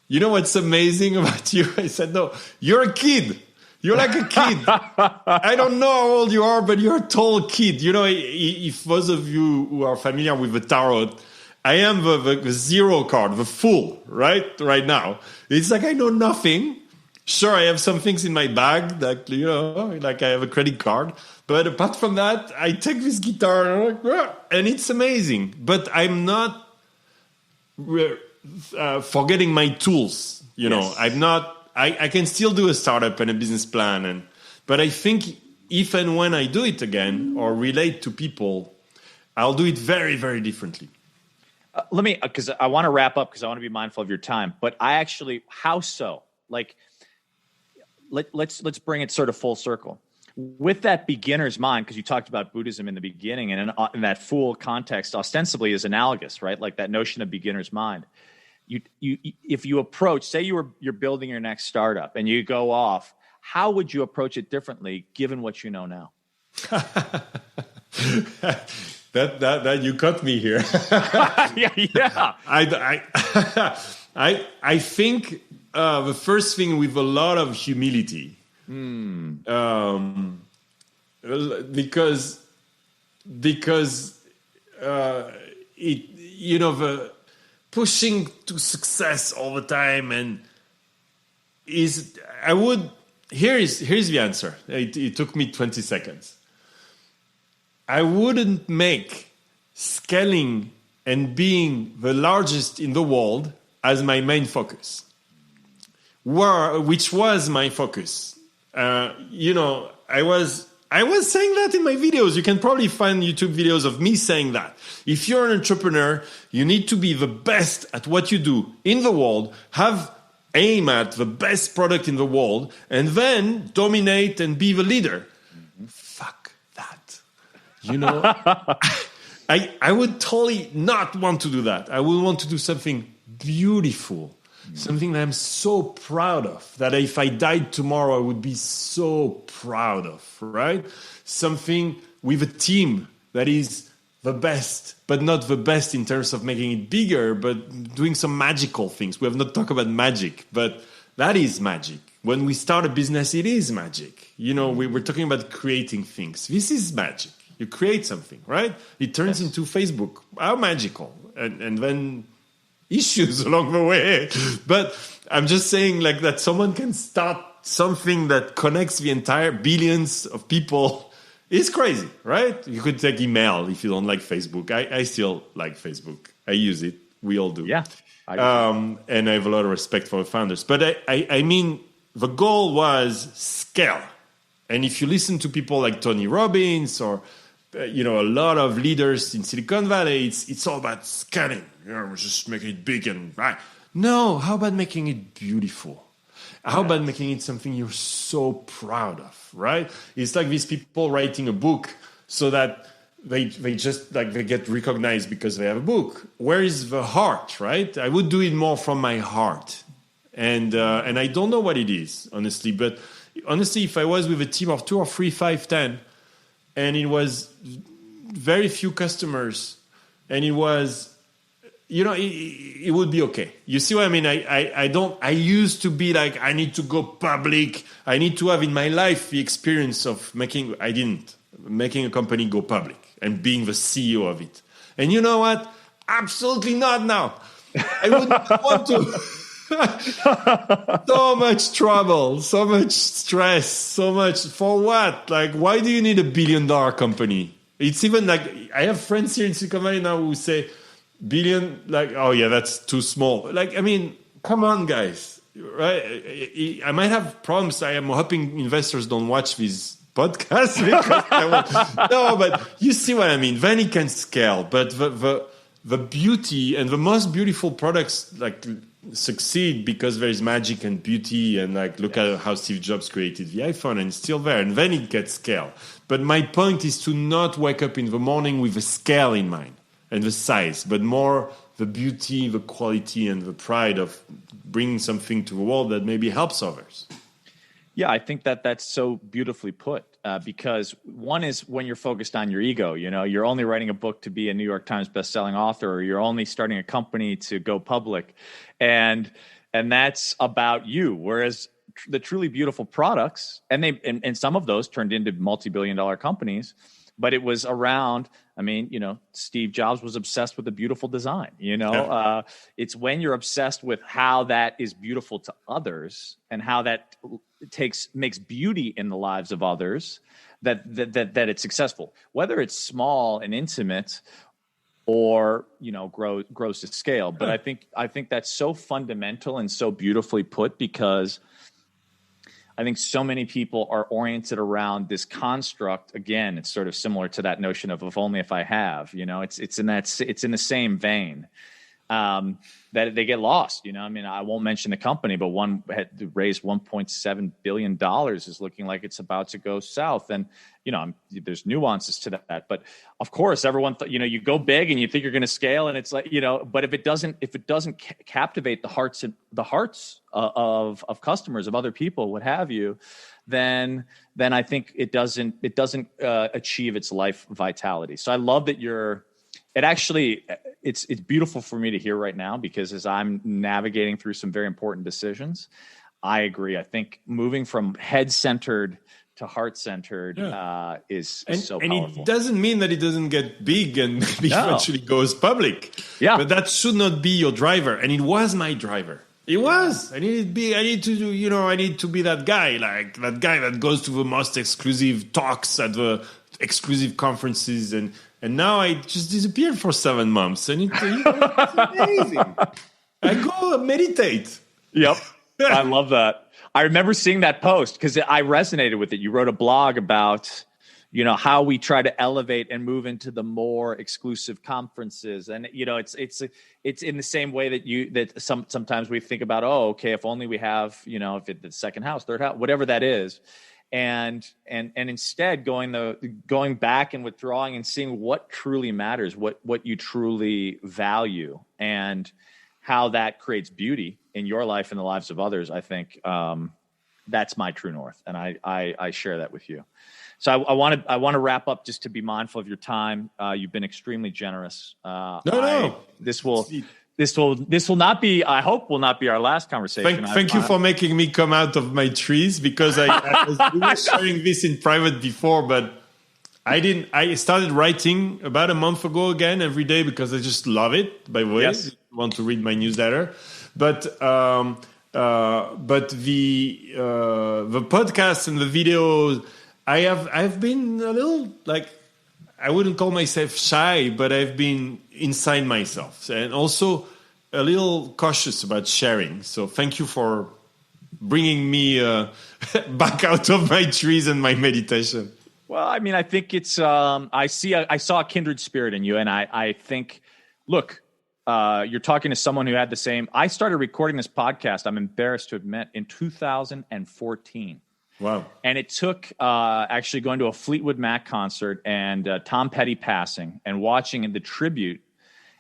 what's amazing about you? I said, "No, you're a kid. You're like a kid. I don't know how old you are, but you're a tall kid. You know, if those of you who are familiar with the tarot, I am the zero card, the fool, right now. It's like I know nothing. Sure, I have some things in my bag that, you know, like I have a credit card. But apart from that, I take this guitar and it's amazing. But I'm not forgetting my tools. You know, I'm not. I can still do a startup and a business plan, but I think if and when I do it again or relate to people, I'll do it very, very differently.
Let me, because I want to wrap up because I want to be mindful of your time. But I actually, how so? Like, let's bring it sort of full circle. With that beginner's mind, because you talked about Buddhism in the beginning, and in that fool context, ostensibly is analogous, right? Like that notion of beginner's mind. If you approach, say you're building your next startup, and you go off, how would you approach it differently, given what you know now?
That you caught me here.
yeah.
I think the first thing with a lot of humility, because it, you know, the pushing to success all the time and here's the answer. It took me 20 seconds. I wouldn't make scaling and being the largest in the world as my main focus, which was my focus. You know, I was saying that in my videos. You can probably find YouTube videos of me saying that. If you're an entrepreneur, you need to be the best at what you do in the world, aim at the best product in the world, and then dominate and be the leader. Fuck that. You know, I would totally not want to do that. I would want to do something beautiful. Something that I'm so proud of, that if I died tomorrow, I would be so proud of, right? Something with a team that is the best, but not the best in terms of making it bigger, but doing some magical things. We have not talked about magic, but that is magic. When we start a business, it is magic. You know, we're talking about creating things. This is magic. You create something, right? It turns into Facebook. How magical. And then issues along the way. But I'm just saying like that someone can start something that connects the entire billions of people is crazy, right? You could take email if you don't like Facebook. I still like Facebook. I use it. We all do.
Yeah.
And I have a lot of respect for the founders. But I mean, the goal was scale. And if you listen to people like Tony Robbins or you know, a lot of leaders in Silicon Valley, it's all about scaling. You know, just making it big and right. No, how about making it beautiful? How about making it something you're so proud of, right? It's like these people writing a book so that they just like they get recognized because they have a book. Where is the heart, right? I would do it more from my heart. And I don't know what it is, honestly. But honestly, if I was with a team of 2 or 3, 5, 10, and it was very few customers, and it was, you know, it would be okay. You see what I mean? I used to be like, I need to go public. I need to have in my life the experience of making a company go public and being the CEO of it. And you know what? Absolutely not now. I wouldn't want to. So much trouble, so much stress, so much for what? Like, why do you need $1 billion company? It's even like I have friends here in Silicon Valley now who say billion, like, oh yeah, that's too small. Like, I mean, come on, guys, right? I might have problems. I am hoping investors don't watch these podcasts because no, but you see what I mean. Then it can scale, but the beauty and the most beautiful products like succeed because there is magic and beauty, and like look at how Steve Jobs created the iPhone and it's still there, and then it gets scale. But my point is to not wake up in the morning with the scale in mind and the size, but more the beauty, the quality, and the pride of bringing something to the world that maybe helps others.
Yeah, I think that's so beautifully put, because one is when you're focused on your ego, you know, you're only writing a book to be a New York Times bestselling author, or you're only starting a company to go public, and that's about you. Whereas the truly beautiful products, and and some of those turned into multi-billion-dollar companies. But it was around, I mean, Steve Jobs was obsessed with the beautiful design. It's when you're obsessed with how that is beautiful to others and how that makes beauty in the lives of others that it's successful. Whether it's small and intimate or grows to scale. But I think that's so fundamental and so beautifully put, because I think so many people are oriented around this construct. Again, it's sort of similar to that notion of if only if I have. It's in the same vein. That they get lost. I mean, I won't mention the company, but one had raised $1.7 billion is looking like it's about to go south. And, there's nuances to that. But of course, everyone, you go big and you think you're going to scale, and it's like, but if it doesn't captivate the hearts of customers, of other people, what have you, then I think it doesn't achieve its life vitality. So I love that it's beautiful for me to hear right now, because as I'm navigating through some very important decisions, I agree. I think moving from head-centered to heart-centered is so powerful. And
it doesn't mean that it doesn't get big and eventually goes public. Yeah. But that should not be your driver. And it was my driver. It was. I need to be that guy, like that guy that goes to the most exclusive talks at the exclusive conferences, and now I just disappeared for 7 months, and it's amazing. I go meditate.
Yep. I love that. I remember seeing that post because I resonated with it. You wrote a blog about, how we try to elevate and move into the more exclusive conferences. And, it's in the same way that sometimes we think about, if only we have, if it's the second house, third house, whatever that is. And instead going back and withdrawing and seeing what truly matters, what you truly value, and how that creates beauty in your life and the lives of others. I think that's my true north, and I share that with you. So I want to wrap up, just to be mindful of your time. You've been extremely generous. This will not be, I hope, will not be our last conversation.
Thank you for making me come out of my trees, because we were sharing this in private before, but I started writing about a month ago again every day, because I just love it. By the way, yes. I want to read my newsletter, but the podcast and the videos, I've been a little, like, I wouldn't call myself shy, but I've been inside myself, and also a little cautious about sharing. So thank you for bringing me back out of my trees and my meditation.
Well, I mean, I think it's, I saw a kindred spirit in you, and I think, look, you're talking to someone who had the same. I started recording this podcast, I'm embarrassed to admit, in 2014.
Wow.
And it took actually going to a Fleetwood Mac concert and Tom Petty passing, and watching the tribute,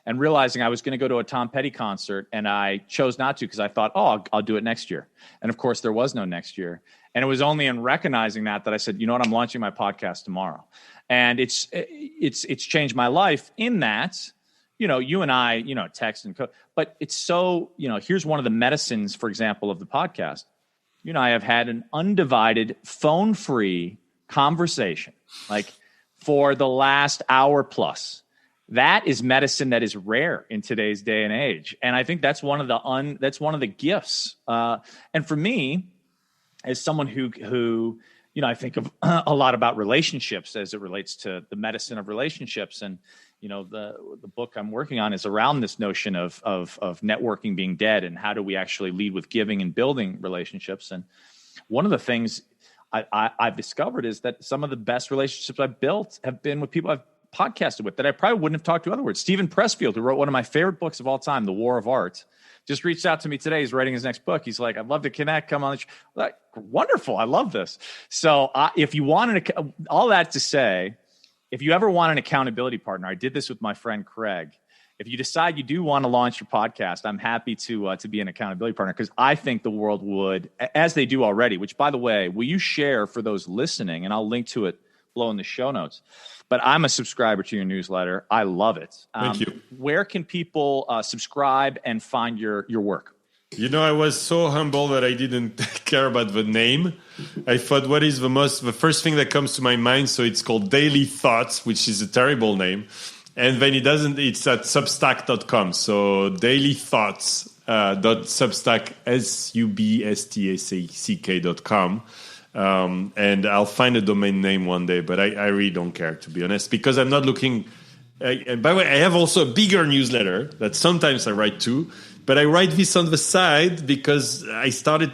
and realizing I was going to go to a Tom Petty concert, and I chose not to, because I thought, I'll do it next year. And of course, there was no next year. And it was only in recognizing that I said, you know what, I'm launching my podcast tomorrow. And it's changed my life in that, you and I, text and code. But it's so, here's one of the medicines, for example, of the podcast. You and I have had an undivided, phone-free conversation, like, for the last hour plus. That is medicine that is rare in today's day and age, and I think that's one of the gifts. And for me, as someone who I think of a lot about relationships as it relates to the medicine of relationships, and the book I'm working on is around this notion of networking being dead, and how do we actually lead with giving and building relationships. And one of the things I've discovered is that some of the best relationships I've built have been with people I've podcasted with that I probably wouldn't have talked to otherwise. Stephen Pressfield, who wrote one of my favorite books of all time, The War of Art, just reached out to me today. He's writing his next book. He's like, I'd love to connect. Come on. Like, wonderful. I love this. So if you wanted all that to say, if you ever want an accountability partner, I did this with my friend Craig. If you decide you do want to launch your podcast, I'm happy to be an accountability partner, because I think the world would, as they do already, which, by the way, will you share for those listening, and I'll link to it below in the show notes. But I'm a subscriber to your newsletter. I love it.
Thank you.
Where can people subscribe and find your work?
You know, I was so humble that I didn't care about the name. I thought, what is the first thing that comes to my mind? So it's called Daily Thoughts, which is a terrible name. And then it's at substack.com. So Daily Thoughts .substack substack.com. And I'll find a domain name one day, but I really don't care, to be honest, because I'm not looking. And by the way, I have also a bigger newsletter that sometimes I write to, but I write this on the side because I started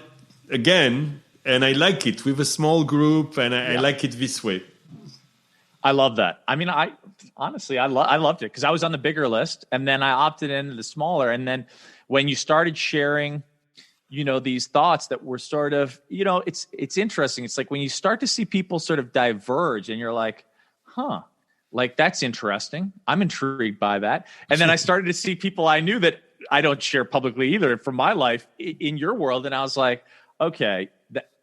again, and I like it with a small group, and I like it this way.
I love that. I mean, I honestly loved it because I was on the bigger list, and then I opted into the smaller, and then when you started sharing, these thoughts that were sort of, it's interesting. It's like when you start to see people sort of diverge, and you're like, like that's interesting. I'm intrigued by that. And then I started to see people I knew that I don't share publicly either from my life in your world, and I was like, okay.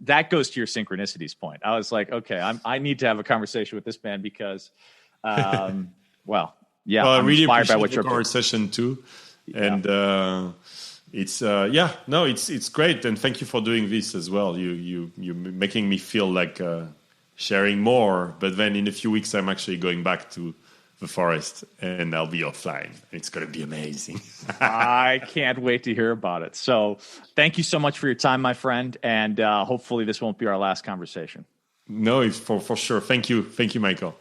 That goes to your synchronicities point. I was like, okay, I need to have a conversation with this man because, I'm
I really
inspired by
appreciate
what
the
you're
conversation too, and it's great. And thank you for doing this as well. You're making me feel like sharing more. But then in a few weeks, I'm actually going back to the forest, and I'll be offline. It's going to be amazing.
I can't wait to hear about it. So thank you so much for your time, my friend. And hopefully this won't be our last conversation.
No, it's for sure. Thank you. Thank you, Michael.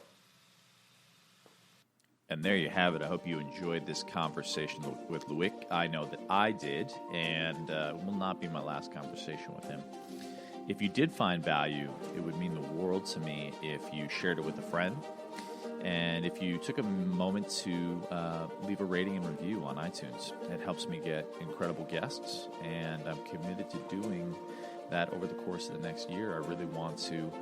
And there you have it. I hope you enjoyed this conversation with LOIC. I know that I did, and it will not be my last conversation with him. If you did find value, it would mean the world to me if you shared it with a friend. And if you took a moment to leave a rating and review on iTunes, it helps me get incredible guests, and I'm committed to doing that over the course of the next year. I really want to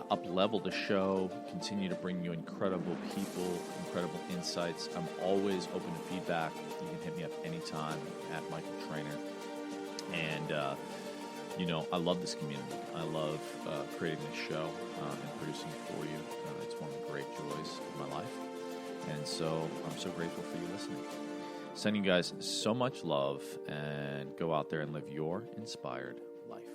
up-level the show, continue to bring you incredible people, incredible insights. I'm always open to feedback. You can hit me up anytime at Michael Trainer. And, I love this community. I love creating this show and producing it for you. It's one of the great joys of my life. And so I'm so grateful for you listening. Sending you guys so much love, and go out there and live your inspired life.